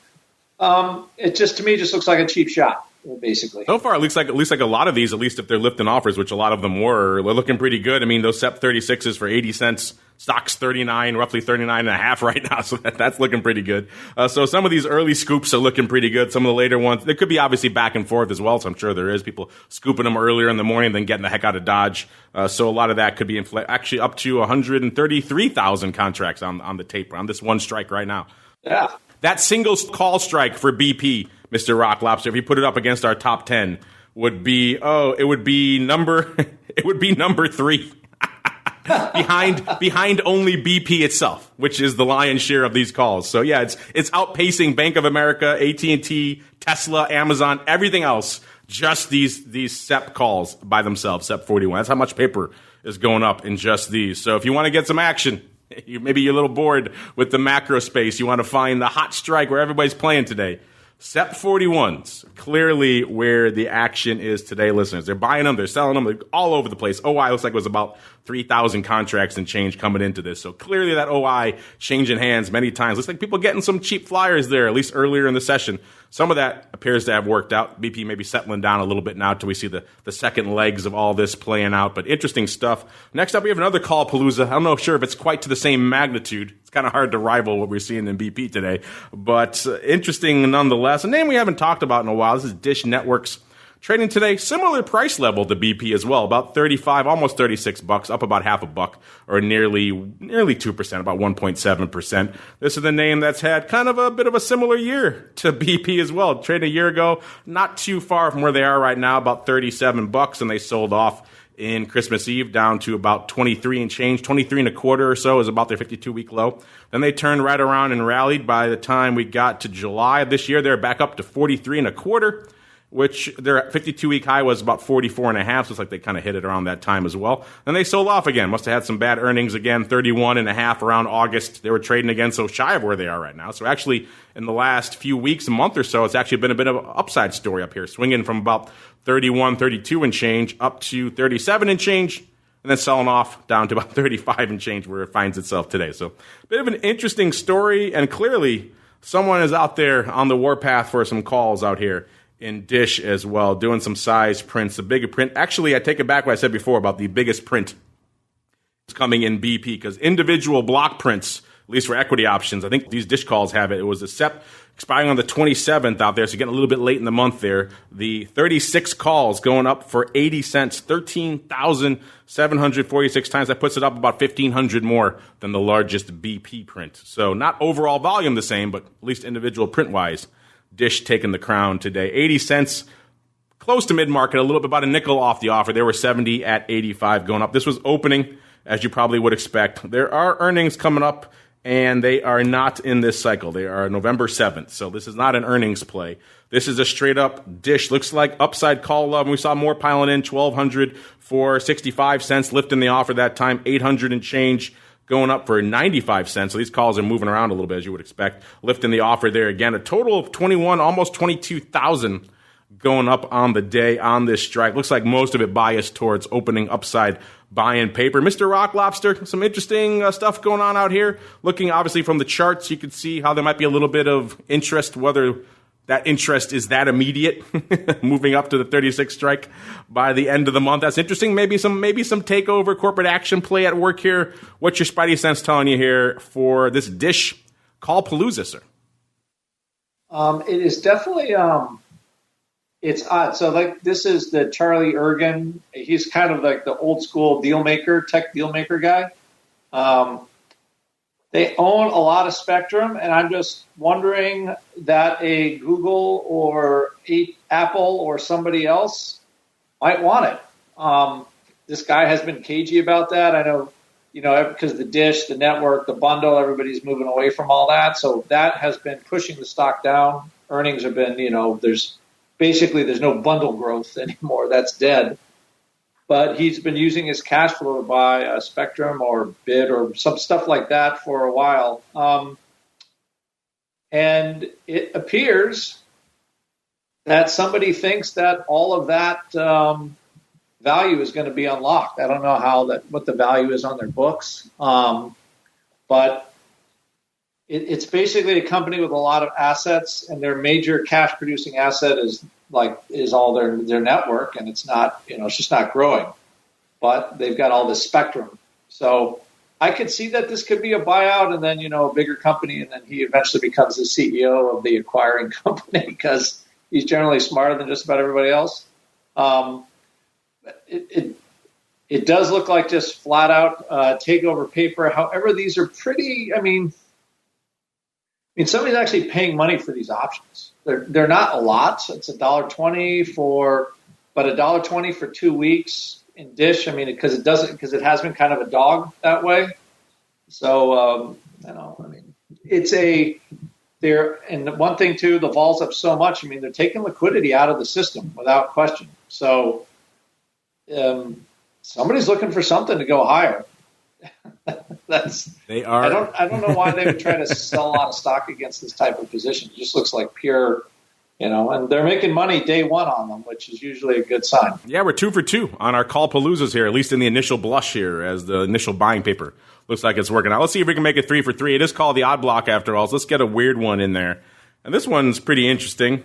[SPEAKER 5] it just to me just looks like a cheap shot. Basically,
[SPEAKER 2] so far, it looks like a lot of these, at least if they're lifting offers, which a lot of them were, they're looking pretty good. I mean, those SEP 36s for 80 cents Stock's 39, roughly 39 and a half right now, so that's looking pretty good. So some of these early scoops are looking pretty good. Some of the later ones, there could be obviously back and forth as well, so I'm sure there is people scooping them earlier in the morning, then getting the heck out of Dodge. So a lot of that could be actually up to 133,000 contracts on the tape on this one strike right now.
[SPEAKER 5] Yeah.
[SPEAKER 2] That single call strike for BP, Mr. Rock Lobster, if you put it up against our top 10, would be number 3. behind only BP itself, which is the lion's share of these calls. So yeah, it's outpacing Bank of America, AT&T, Tesla, Amazon, everything else. Just these SEP calls by themselves, SEP 41. That's how much paper is going up in just these. So if you want to get some action, maybe you're a little bored with the macro space, you want to find the hot strike where everybody's playing today. SEP 41s, clearly where the action is today, listeners. They're buying them, they're selling them, they're all over the place. OI looks like it was about 3,000 contracts and change coming into this. So clearly that OI changing hands many times. Looks like people getting some cheap flyers there, at least earlier in the session. Some of that appears to have worked out. BP may be settling down a little bit now till we see the second legs of all this playing out. But interesting stuff. Next up, we have another call, PALOOZA. I don't know if it's quite to the same magnitude. It's kind of hard to rival what we're seeing in BP today. But interesting nonetheless. A name we haven't talked about in a while. This is Dish Networks. Trading today, similar price level to BP as well, about 35, almost $36, up about half a buck, or nearly 2%, about 1.7%. This is the name that's had kind of a bit of a similar year to BP as well. Trading a year ago, not too far from where they are right now, about $37, and they sold off in Christmas Eve down to about 23 and change, 23 and a quarter or so is about their 52-week low. Then they turned right around and rallied. By the time we got to July of this year, they're back up to 43 and a quarter. Which their 52-week high was about 44 and a half. So it's like they kind of hit it around that time as well. Then they sold off again. Must have had some bad earnings again, 31 and a half around August. They were trading again, so shy of where they are right now. So actually, in the last few weeks, a month or so, it's actually been a bit of an upside story up here, swinging from about 31, 32 and change up to 37 and change, and then selling off down to about 35 and change where it finds itself today. So a bit of an interesting story, and clearly someone is out there on the warpath for some calls out here in Dish as well, doing some size prints, a bigger print. Actually, I take it back what I said before about the biggest print is coming in BP, because individual block prints, at least for equity options, I think these Dish calls have it. It was a SEP expiring on the 27th out there, so getting a little bit late in the month there. The 36 calls going up for 80 cents, 13,746 times. That puts it up about 1,500 more than the largest BP print. So not overall volume the same, but at least individual print-wise, Dish taking the crown today. 80 cents, close to mid-market, a little bit, about a nickel off the offer. They were 70 at 85 going up. This was opening, as you probably would expect. There are earnings coming up, and they are not in this cycle. They are November 7th, so this is not an earnings play. This is a straight-up Dish. Looks like upside call love. We saw more piling in, 1,200 for 65 cents, lifting the offer that time, 800 and change, going up for 95 cents. So these calls are moving around a little bit, as you would expect. Lifting the offer there again. A total of 21, almost 22,000 going up on the day on this strike. Looks like most of it biased towards opening upside buying paper. Mr. Rock Lobster, some interesting stuff going on out here. Looking obviously from the charts, you can see how there might be a little bit of interest, whether that interest is that immediate, moving up to the 36 strike by the end of the month. That's interesting. Maybe some takeover corporate action play at work here. What's your spidey sense telling you here for this Dish call PALOOZA, sir?
[SPEAKER 5] It is definitely it's odd. So like this is the Charlie Ergen. He's kind of like the old school tech deal maker guy. They own a lot of spectrum, and I'm just wondering that a Google or Apple or somebody else might want it. This guy has been cagey about that. I know, because the Dish, the network, the bundle, everybody's moving away from all that. So that has been pushing the stock down. Earnings have been, there's no bundle growth anymore. That's dead. But he's been using his cash flow to buy a Spectrum or Bid or some stuff like that for a while. And it appears that somebody thinks that all of that value is going to be unlocked. I don't know what the value is on their books. But it's basically a company with a lot of assets, and their major cash producing asset is all their network, and it's not, it's just not growing. But they've got all this spectrum. So I could see that this could be a buyout and then, a bigger company, and then he eventually becomes the CEO of the acquiring company because he's generally smarter than just about everybody else. It does look like just flat out takeover paper. However, these are pretty, I mean, somebody's actually paying money for these options. They're not a lot. It's $1.20 but $1.20 for 2 weeks in Dish. I mean, because it has been kind of a dog that way. So, and one thing too, the vol's up so much. I mean, they're taking liquidity out of the system without question. So, somebody's looking for something to go higher.
[SPEAKER 2] They are.
[SPEAKER 5] I don't know why they would try to sell a lot of stock against this type of position. It just looks like pure, and they're making money day one on them, which is usually a good sign.
[SPEAKER 2] Yeah, we're 2 for 2 on our call paloozas here, at least in the initial blush here, as the initial buying paper looks like it's working out. Let's see if we can make it 3 for 3. It is called the odd block after all, so let's get a weird one in there. And this one's pretty interesting.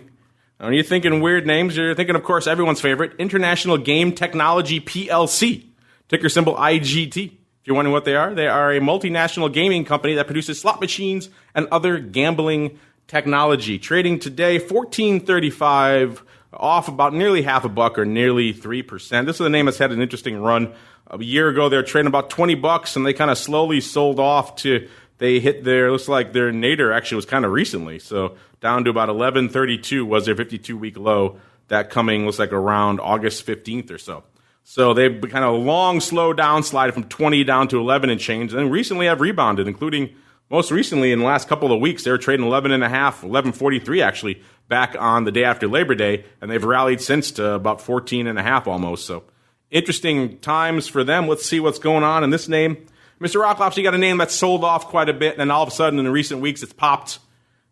[SPEAKER 2] When you're thinking weird names, you're thinking, of course, everyone's favorite, International Game Technology PLC, ticker symbol IGT. If you're wondering what they are a multinational gaming company that produces slot machines and other gambling technology. Trading today, $14.35, off about nearly half a buck or nearly 3%. This is a name that's had an interesting run. A year ago, they were trading about $20, and they kind of slowly sold off to, they hit looks like their nadir actually was kind of recently. So down to about $11.32 was their 52-week low. That coming looks like around August 15th or so. So they've kind of long, slow downslide from 20 down to 11 and change. And then recently have rebounded, including most recently in the last couple of weeks. They were trading 11.5, 11.43 actually, back on the day after Labor Day. And they've rallied since to about 14.5 almost. So interesting times for them. Let's see what's going on in this name. Mr. Rocklops, you got a name that's sold off quite a bit. And then all of a sudden in the recent weeks it's popped.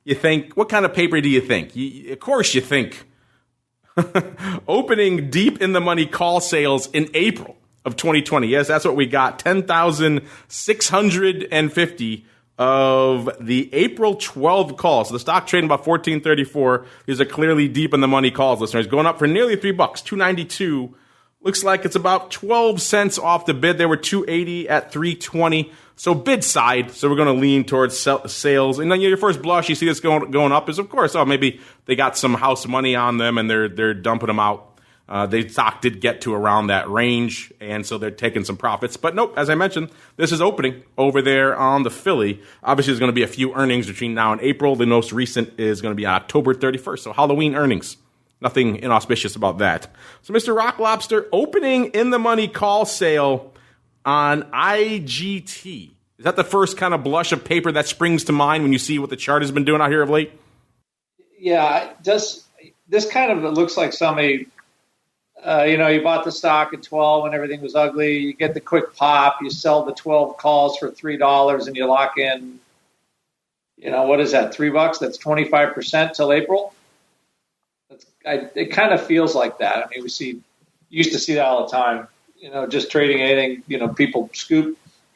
[SPEAKER 2] You think, what kind of paper do you think? Of course you think opening deep in the money call sales in April of 2020. Yes, that's what we got. 10,650 of the April 12 calls. So the stock trading about $14.34. These are clearly deep in the money calls, listeners. Going up for nearly $3, $2.92. Looks like it's about 12 cents off the bid. They were $2.80 at $3.20. So bid side. So we're going to lean towards sales. And then your first blush, you see this going up is, of course, maybe they got some house money on them and they're dumping them out. The stock did get to around that range, and so they're taking some profits. But nope, as I mentioned, this is opening over there on the Philly. Obviously, there's going to be a few earnings between now and April. The most recent is going to be October 31st, so Halloween earnings. Nothing inauspicious about that. So Mr. Rock Lobster opening in the money call sale on IGT. Is that the first kind of blush of paper that springs to mind when you see what the chart has been doing out here of late?
[SPEAKER 5] Yeah, this kind of looks like somebody, you bought the stock at 12 when everything was ugly. You get the quick pop. You sell the 12 calls for $3 and you lock in, what is that, $3? That's 25% till April. It kind of feels like that. I mean, used to see that all the time, just trading anything, people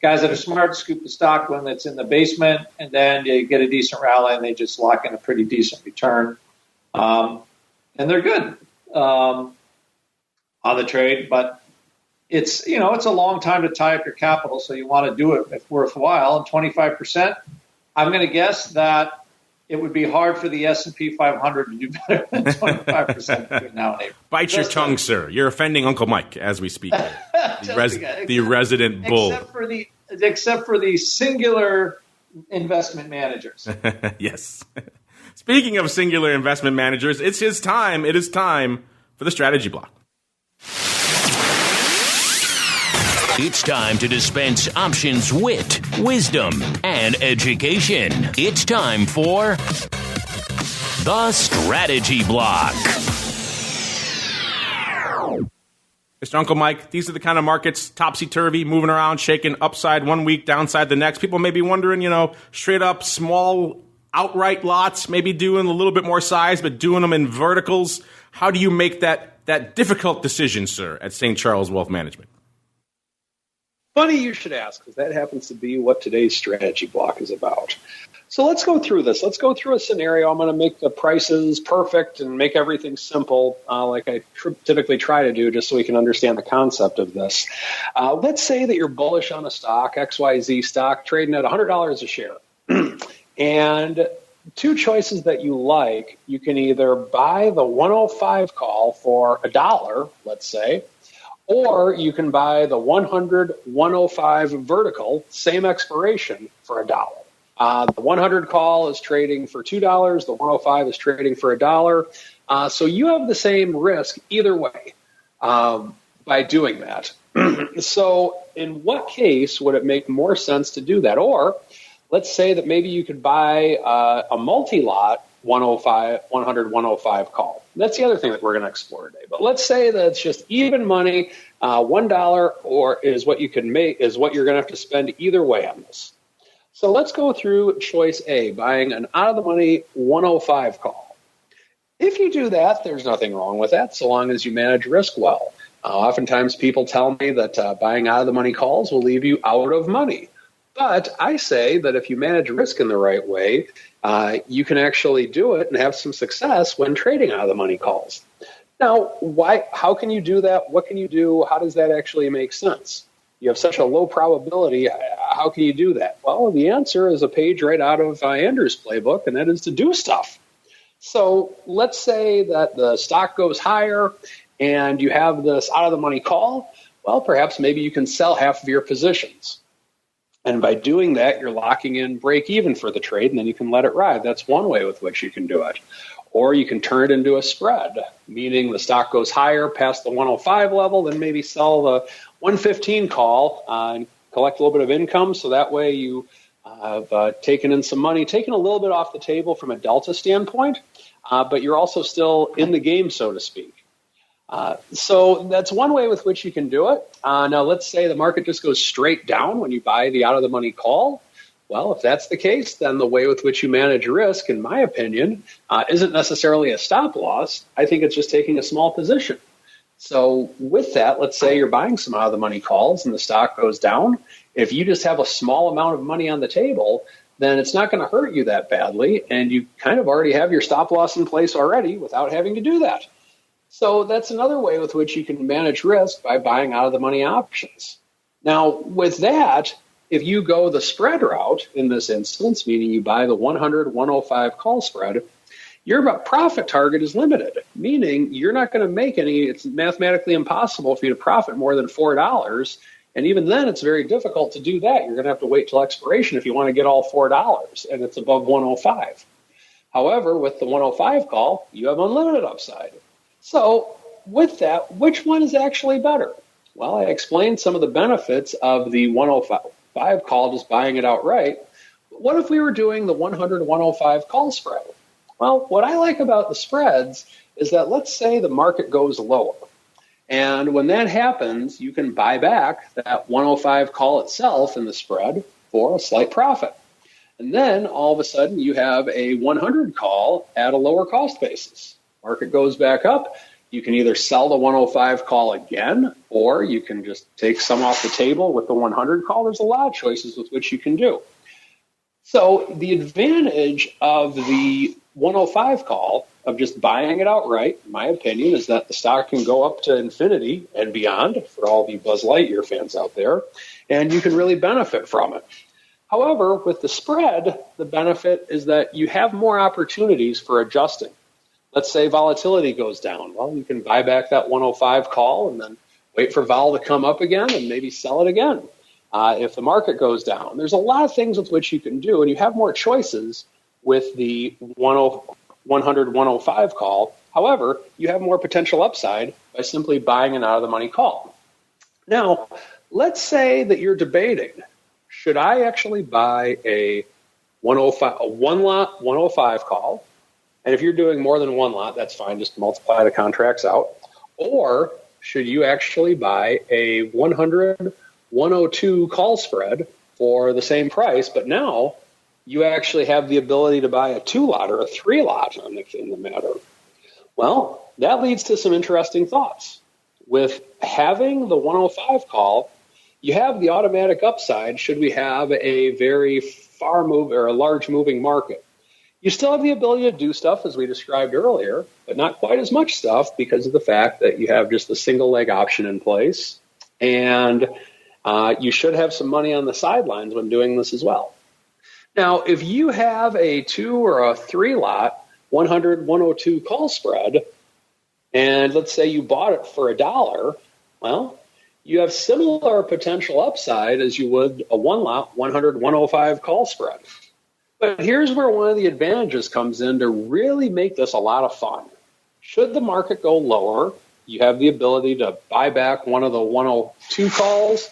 [SPEAKER 5] guys that are smart scoop the stock when it's in the basement, and then you get a decent rally and they just lock in a pretty decent return. And they're good on the trade, but it's a long time to tie up your capital, so you want to do it if worthwhile. And 25%, I'm going to guess that it would be hard for the S&P 500 to do better than 25% between now and April.
[SPEAKER 2] Bite your tongue, sir. You're offending Uncle Mike as we speak. The resident bull.
[SPEAKER 5] Except for the singular investment managers.
[SPEAKER 2] Yes. Speaking of singular investment managers, it's his time. It is time for the strategy block.
[SPEAKER 1] It's time to dispense options, wit, wisdom, and education. It's time for the Strategy Block.
[SPEAKER 2] Mr. Uncle Mike, these are the kind of markets, topsy-turvy, moving around, shaking upside one week, downside the next. People may be wondering, straight up small outright lots, maybe doing a little bit more size, but doing them in verticals. How do you make that difficult decision, sir, at St. Charles Wealth Management?
[SPEAKER 6] Funny you should ask, because that happens to be what today's strategy block is about. So let's go through this. Let's go through a scenario. I'm going to make the prices perfect and make everything simple, like I typically try to do, just so we can understand the concept of this. Let's say that you're bullish on a stock, XYZ stock, trading at $100 a share. And two choices that you like, you can either buy the 105 call for $1, let's say, or you can buy the 100-105 vertical, same expiration, for $1. The 100 call is trading for $2. The 105 is trading for $1. So you have the same risk either way by doing that. So in what case would it make more sense to do that? Or let's say that maybe you could buy a multi-lot 100-105 call. That's the other thing that we're going to explore today. But let's say that it's just even money, $1 or is what you can make, is what you're going to have to spend either way on this. So let's go through choice A, buying an out-of-the-money 105 call. If you do that, there's nothing wrong with that, so long as you manage risk well. Oftentimes people tell me that buying out-of-the-money calls will leave you out of money. But I say that if you manage risk in the right way, you can actually do it and have some success when trading out-of-the-money calls. Now, how can you do that? What can you do? How does that actually make sense? You have such a low probability. How can you do that? Well, the answer is a page right out of Andrew's playbook, and that is to do stuff. So let's say that the stock goes higher and you have this out-of-the-money call. Well, perhaps maybe you can sell half of your positions. And by doing that, you're locking in break even for the trade, and then you can let it ride. That's one way with which you can do it. Or you can turn it into a spread, meaning the stock goes higher past the 105 level, then maybe sell the 115 call and collect a little bit of income. So that way you have taken in some money, taken a little bit off the table from a delta standpoint, but you're also still in the game, so to speak. So that's one way with which you can do it. Now, let's say the market just goes straight down when you buy the out-of-the-money call. Well, if that's the case, then the way with which you manage risk, in my opinion, isn't necessarily a stop loss. I think it's just taking a small position. So with that, let's say you're buying some out-of-the-money calls and the stock goes down. If you just have a small amount of money on the table, then it's not going to hurt you that badly, and you kind of already have your stop loss in place already without having to do that. So that's another way with which you can manage risk by buying out-of-the-money options. Now, with that, if you go the spread route in this instance, meaning you buy the 100-105 call spread, your profit target is limited, meaning you're not going to make any. It's mathematically impossible for you to profit more than $4. And even then, it's very difficult to do that. You're going to have to wait till expiration if you want to get all $4, and it's above 105. However, with the 105 call, you have unlimited upside. So with that, which one is actually better? Well, I explained some of the benefits of the 105 call, just buying it outright. But what if we were doing the 100-105 call spread? Well, what I like about the spreads is that let's say the market goes lower. And when that happens, you can buy back that 105 call itself in the spread for a slight profit. And then all of a sudden you have a 100 call at a lower cost basis. Market goes back up. You can either sell the 105 call again, or you can just take some off the table with the 100 call. There's a lot of choices with which you can do. So the advantage of the 105 call, of just buying it outright, in my opinion, is that the stock can go up to infinity and beyond for all the Buzz Lightyear fans out there, and you can really benefit from it. However, with the spread, the benefit is that you have more opportunities for adjusting. Let's say volatility goes down. Well, you can buy back that 105 call and then wait for vol to come up again and maybe sell it again. If the market goes down, there's a lot of things with which you can do, and you have more choices with the 100-105 call. However, you have more potential upside by simply buying an out-of-the-money call. Now, let's say that you're debating, should I actually buy a one-lot 105 call? And if you're doing more than one lot, that's fine. Just multiply the contracts out. Or should you actually buy a 100-102 call spread for the same price, but now you actually have the ability to buy a 2-lot or a 3-lot in the matter? Well, that leads to some interesting thoughts. With having the 105 call, you have the automatic upside should we have a very far move or a large moving market. You still have the ability to do stuff as we described earlier, but not quite as much stuff because of the fact that you have just a single leg option in place. And you should have some money on the sidelines when doing this as well. Now, if you have a 2 or a 3 lot 100, 102 call spread, and let's say you bought it for $1, well, you have similar potential upside as you would a 1 lot 100, 105 call spread. But here's where one of the advantages comes in to really make this a lot of fun. Should the market go lower, you have the ability to buy back one of the 102 calls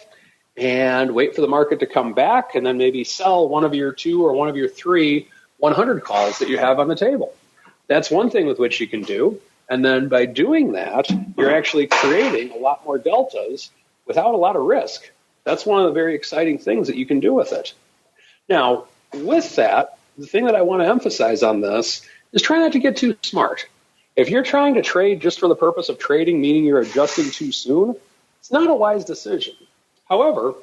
[SPEAKER 6] and wait for the market to come back and then maybe sell one of your 2 or one of your 3 100 calls that you have on the table. That's one thing with which you can do. And then by doing that, you're actually creating a lot more deltas without a lot of risk. That's one of the very exciting things that you can do with it. Now, with that, the thing that I want to emphasize on this is try not to get too smart. If you're trying to trade just for the purpose of trading, meaning you're adjusting too soon, it's not a wise decision. However,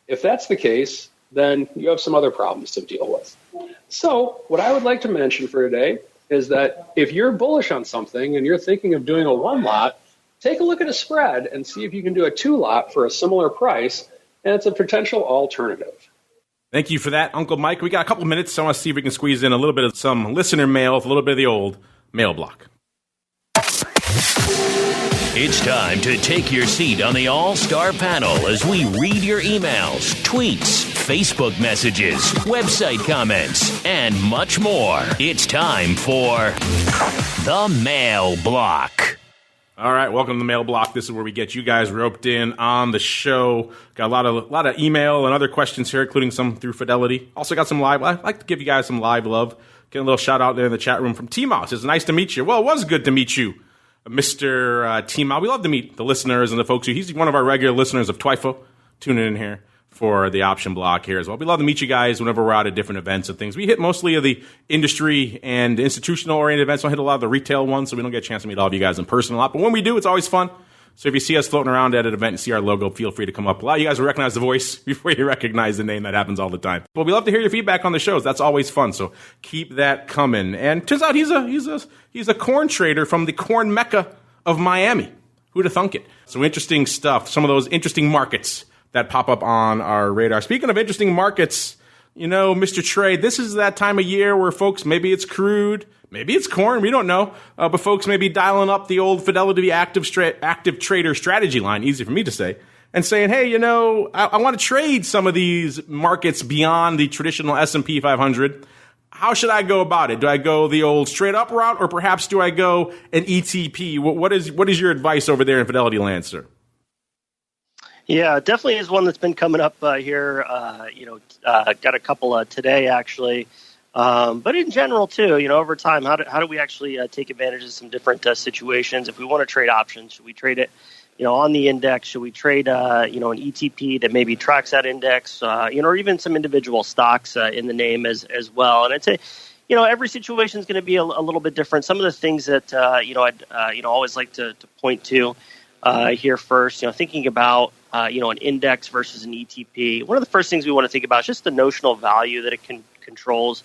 [SPEAKER 6] if that's the case, then you have some other problems to deal with. So what I would like to mention for today is that if you're bullish on something and you're thinking of doing a 1 lot, take a look at a spread and see if you can do a 2 lot for a similar price, and it's a potential alternative.
[SPEAKER 2] Thank you for that, Uncle Mike. We got a couple minutes, so I want to see if we can squeeze in a little bit of some listener mail with a little bit of the old mail block.
[SPEAKER 1] It's time to take your seat on the All-Star Panel as we read your emails, tweets, Facebook messages, website comments, and much more. It's time for the Mail Block.
[SPEAKER 2] All right, welcome to the Mail Block. This is where we get you guys roped in on the show. Got a lot of email and other questions here, including some through Fidelity. Also got some live. I like to give you guys some live love. Get a little shout out there in the chat room from T-Mouse. It's nice to meet you. Well, it was good to meet you, Mr. T-Mouse. We love to meet the listeners and the folks who, he's one of our regular listeners of TWIFO, tuning in here for the option block here as well. We love to meet you guys whenever we're out at different events and things. We hit mostly of the industry and institutional oriented events. We don't hit a lot of the retail ones, so we don't get a chance to meet all of you guys in person a lot. But when we do, it's always fun. So if you see us floating around at an event and see our logo, feel free to come up. A lot of you guys will recognize the voice before you recognize the name. That happens all the time. But we love to hear your feedback on the shows. That's always fun. So keep that coming. And turns out he's a corn trader from the corn mecca of Miami. Who'd have thunk it? So interesting stuff. Some of those interesting markets that pop up on our radar. Speaking of interesting markets, you know, Mr. Trey, this is that time of year where folks, maybe it's crude, maybe it's corn, we don't know, but folks may be dialing up the old Fidelity active trader strategy line, easy for me to say, and saying, hey, you know, I want to trade some of these markets beyond the traditional S&P 500. How should I go about it? Do I go the old straight up route, or perhaps do I go an ETP? What is your advice over there in Fidelity land, sir?
[SPEAKER 3] Yeah, definitely is one that's been coming up here. Got a couple today actually, but in general too. You know, over time, how do we actually take advantage of some different situations? If we want to trade options, should we trade it, on the index? Should we trade, an ETP that maybe tracks that index? Or even some individual stocks in the name as well. And I'd say, every situation is going to be a little bit different. Some of the things that I'd always like to point to here first, thinking about an index versus an ETP. One of the first things we want to think about is just the notional value that it controls.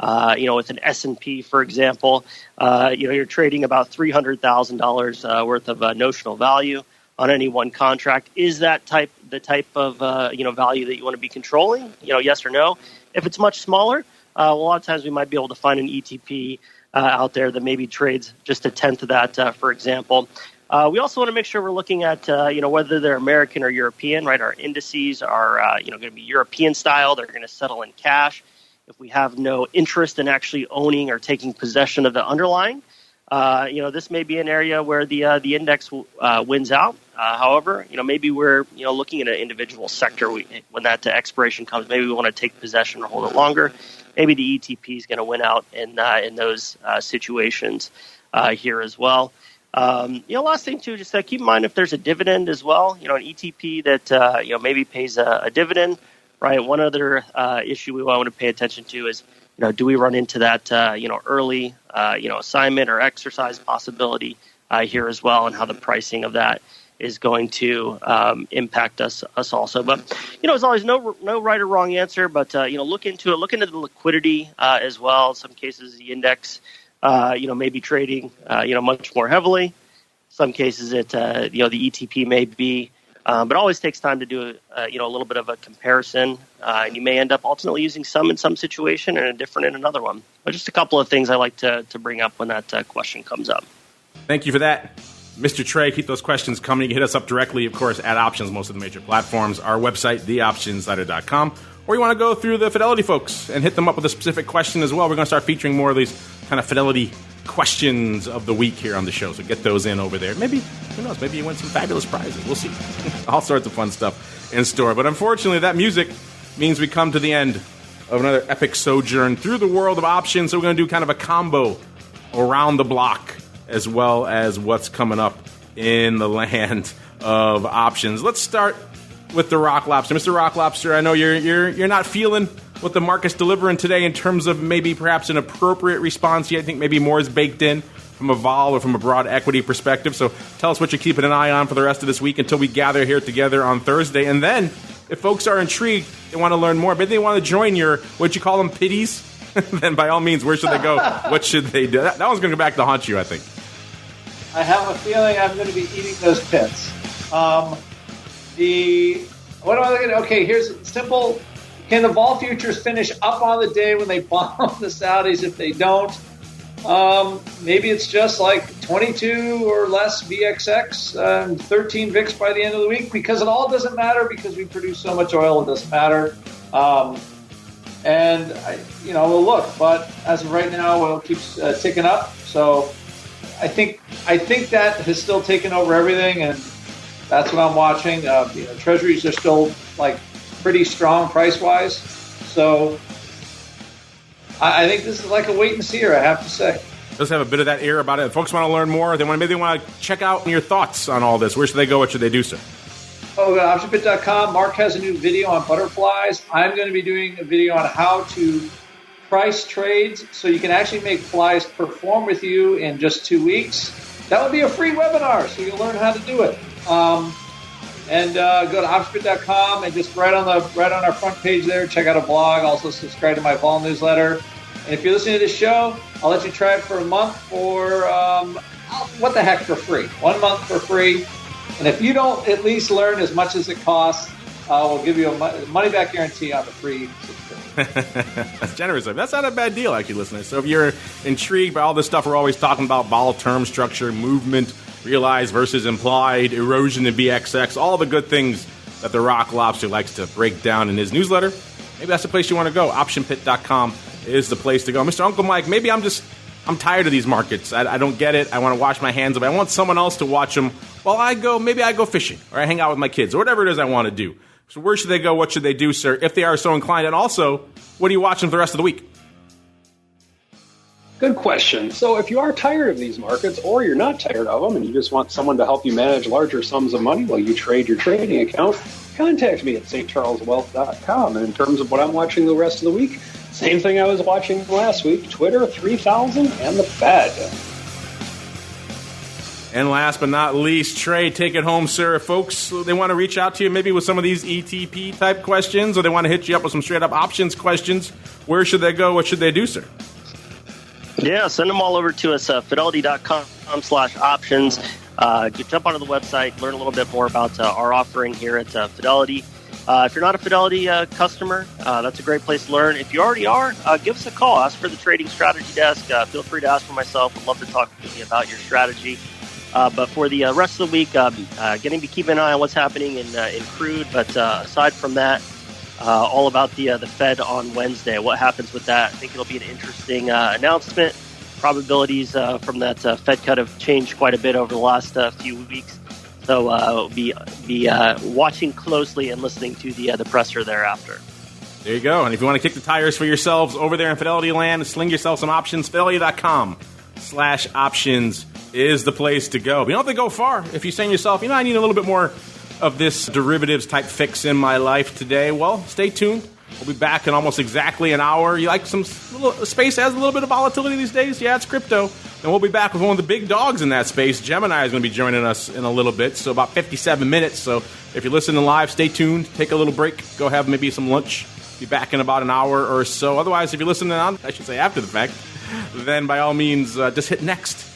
[SPEAKER 3] With an S&P, for example, you're trading about $300,000 worth of notional value on any one contract. Is that the type of value that you want to be controlling? Yes or no. If it's much smaller, a lot of times we might be able to find an ETP out there that maybe trades just a tenth of that, for example. We also want to make sure we're looking at, whether they're American or European, right? Our indices are, going to be European style. They're going to settle in cash. If we have no interest in actually owning or taking possession of the underlying, this may be an area where the index wins out. However, maybe we're, looking at an individual sector. When that expiration comes, maybe we want to take possession or hold it longer. Maybe the ETP is going to win out in those situations here as well. Last thing too, just keep in mind if there's a dividend as well, an ETP that, maybe pays a dividend, right? One other issue we want to pay attention to is, do we run into that, early, assignment or exercise possibility here as well, and how the pricing of that is going to impact us also. But, as always, no right or wrong answer, but, look into it. Look into the liquidity as well. In some cases, the index, may be trading, much more heavily. Some cases, the ETP may be. But it always takes time to do, a little bit of a comparison. And you may end up ultimately using some in some situation and a different in another one. But just a couple of things I like to bring up when that question comes up.
[SPEAKER 2] Thank you for that, Mr. Trey. Keep those questions coming. You can hit us up directly, of course, at Options, most of the major platforms. Our website, theoptionsinsider.com. Or you want to go through the Fidelity folks and hit them up with a specific question as well. We're going to start featuring more of these kind of Fidelity questions of the week here on the show. So get those in over there. Maybe, who knows, maybe you win some fabulous prizes. We'll see. All sorts of fun stuff in store. But unfortunately, that music means we come to the end of another epic sojourn through the world of options. So we're going to do kind of a combo around the block as well as what's coming up in the land of options. Let's start with the Rock Lobster. Mr. Rock Lobster, I know you're not feeling what the market's delivering today in terms of maybe perhaps an appropriate response. I think maybe more is baked in from a vol or from a broad equity perspective. So tell us what you're keeping an eye on for the rest of this week until we gather here together on Thursday. And then if folks are intrigued, they want to learn more, maybe they want to join your, what you call them, pitties, then by all means, where should they go? What should they do? That one's going to go back to haunt you, I think.
[SPEAKER 5] I have a feeling I'm going to be eating those pits. What am I looking at? Okay, here's simple. Can the vol futures finish up on the day when they bomb the Saudis? If they don't, maybe it's just like 22 or less VXX and 13 VIX by the end of the week, because it all doesn't matter because we produce so much oil, it doesn't matter. We'll look, but as of right now, oil keeps ticking up. So I think that has still taken over everything, and that's what I'm watching. Treasuries are still pretty strong price-wise. So I think this is like a wait and see here, I have to say.
[SPEAKER 2] Does have a bit of that air about it. If folks want to learn more, maybe they want to check out your thoughts on all this. Where should they go? What should they do, sir?
[SPEAKER 5] Optionbit.com. Mark has a new video on butterflies. I'm going to be doing a video on how to price trades so you can actually make flies perform with you in just 2 weeks. That would be a free webinar, so you'll learn how to do it. Go to optionbit.com and just right on our front page there, check out a blog. Also subscribe to my vol newsletter. And if you're listening to this show, I'll let you try it for a month for what the heck, for free. 1 month for free. And if you don't at least learn as much as it costs, we'll give you a money-back guarantee on the free subscription.
[SPEAKER 2] That's generous. That's not a bad deal, actually, listeners. So if you're intrigued by all this stuff we're always talking about, vol, term structure, movement, realized versus implied, erosion in BXX, all the good things that the Rock Lobster likes to break down in his newsletter, maybe that's the place you want to go. Optionpit.com is the place to go. Mr. Uncle Mike, maybe I'm tired of these markets. I don't get it. I want to wash my hands of it. I want someone else to watch them while I go fishing, or I hang out with my kids, or whatever it is I want to do. So where should they go? What should they do, sir, if they are so inclined? And also, what are you watching for the rest of the week?
[SPEAKER 6] Good question. So if you are tired of these markets, or you're not tired of them and you just want someone to help you manage larger sums of money while you trade your trading account, contact me at stcharleswealth.com. And in terms of what I'm watching the rest of the week, same thing I was watching last week, Twitter, 3000, and the Fed.
[SPEAKER 2] And last but not least, Trey, take it home, sir. If folks, they want to reach out to you maybe with some of these ETP-type questions, or they want to hit you up with some straight-up options questions, where should they go? What should they do, sir?
[SPEAKER 3] Yeah, send them all over to us, fidelity.com/options. Jump onto the website, learn a little bit more about our offering here at Fidelity. If you're not a Fidelity customer, that's a great place to learn. If you already are, give us a call. Ask for the trading strategy desk. Feel free to ask for myself. I'd love to talk with you about your strategy. But for the rest of the week, going to be keeping an eye on what's happening in crude. But aside from that, all about the Fed on Wednesday. What happens with that? I think it'll be an interesting announcement. Probabilities from that Fed cut have changed quite a bit over the last few weeks. So be watching closely and listening to the presser thereafter.
[SPEAKER 2] There you go. And if you want to kick the tires for yourselves over there in Fidelity land, sling yourself some options. Fidelity.com/options is the place to go. But you don't have to go far. If you're saying to yourself, I need a little bit more of this derivatives type fix in my life today, well, stay tuned. We'll be back in almost exactly an hour. You like some space that has a little bit of volatility these days? Yeah, it's crypto. And we'll be back with one of the big dogs in that space. Gemini is going to be joining us in a little bit, so about 57 minutes. So if you're listening live, stay tuned. Take a little break. Go have maybe some lunch. Be back in about an hour or so. Otherwise, if you're listening on, I should say after the fact, then by all means, just hit next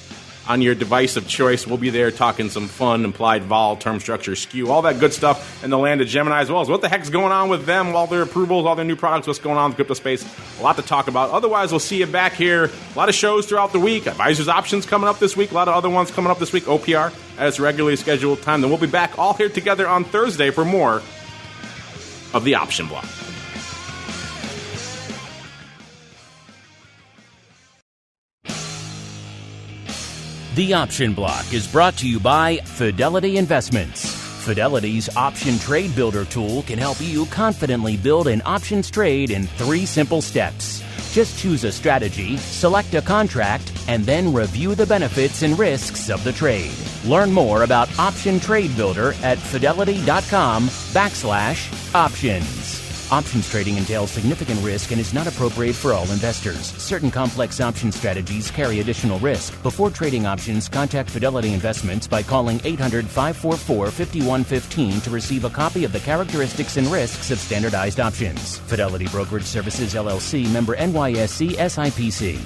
[SPEAKER 2] on your device of choice. We'll be there talking some fun, implied vol, term structure, skew, all that good stuff in the land of Gemini as well as what the heck's going on with them, all their approvals, all their new products, what's going on in the crypto space. A lot to talk about. Otherwise, we'll see you back here. A lot of shows throughout the week. Advisors Options coming up this week. A lot of other ones coming up this week. OPR at its regularly scheduled time. Then we'll be back all here together on Thursday for more of the Option Block.
[SPEAKER 1] The Option Block is brought to you by Fidelity Investments. Fidelity's Option Trade Builder tool can help you confidently build an options trade in 3 simple steps. Just choose a strategy, select a contract, and then review the benefits and risks of the trade. Learn more about Option Trade Builder at fidelity.com/options. Options trading entails significant risk and is not appropriate for all investors. Certain complex option strategies carry additional risk. Before trading options, contact Fidelity Investments by calling 800-544-5115 to receive a copy of the characteristics and risks of standardized options. Fidelity Brokerage Services, LLC, member NYSE SIPC.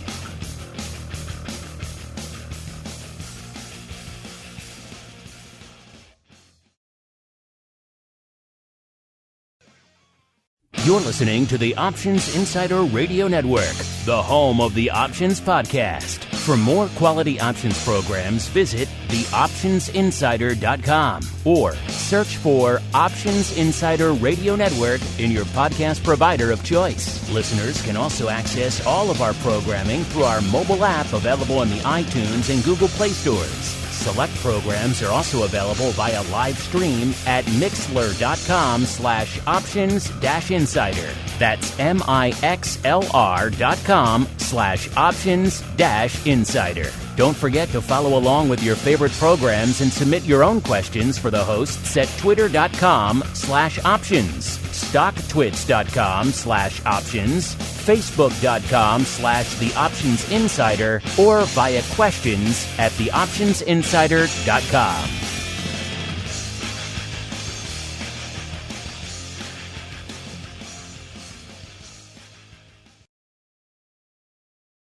[SPEAKER 1] You're listening to the Options Insider Radio Network, the home of the Options Podcast. For more quality options programs, visit theoptionsinsider.com or search for Options Insider Radio Network in your podcast provider of choice. Listeners can also access all of our programming through our mobile app available in the iTunes and Google Play stores. Select programs are also available via live stream at mixlr.com/options-insider. That's mixlr.com/options-insider. Don't forget to follow along with your favorite programs and submit your own questions for the hosts at twitter.com/options, stocktwits.com/options, facebook.com/theoptionsinsider, or via questions at theoptionsinsider.com.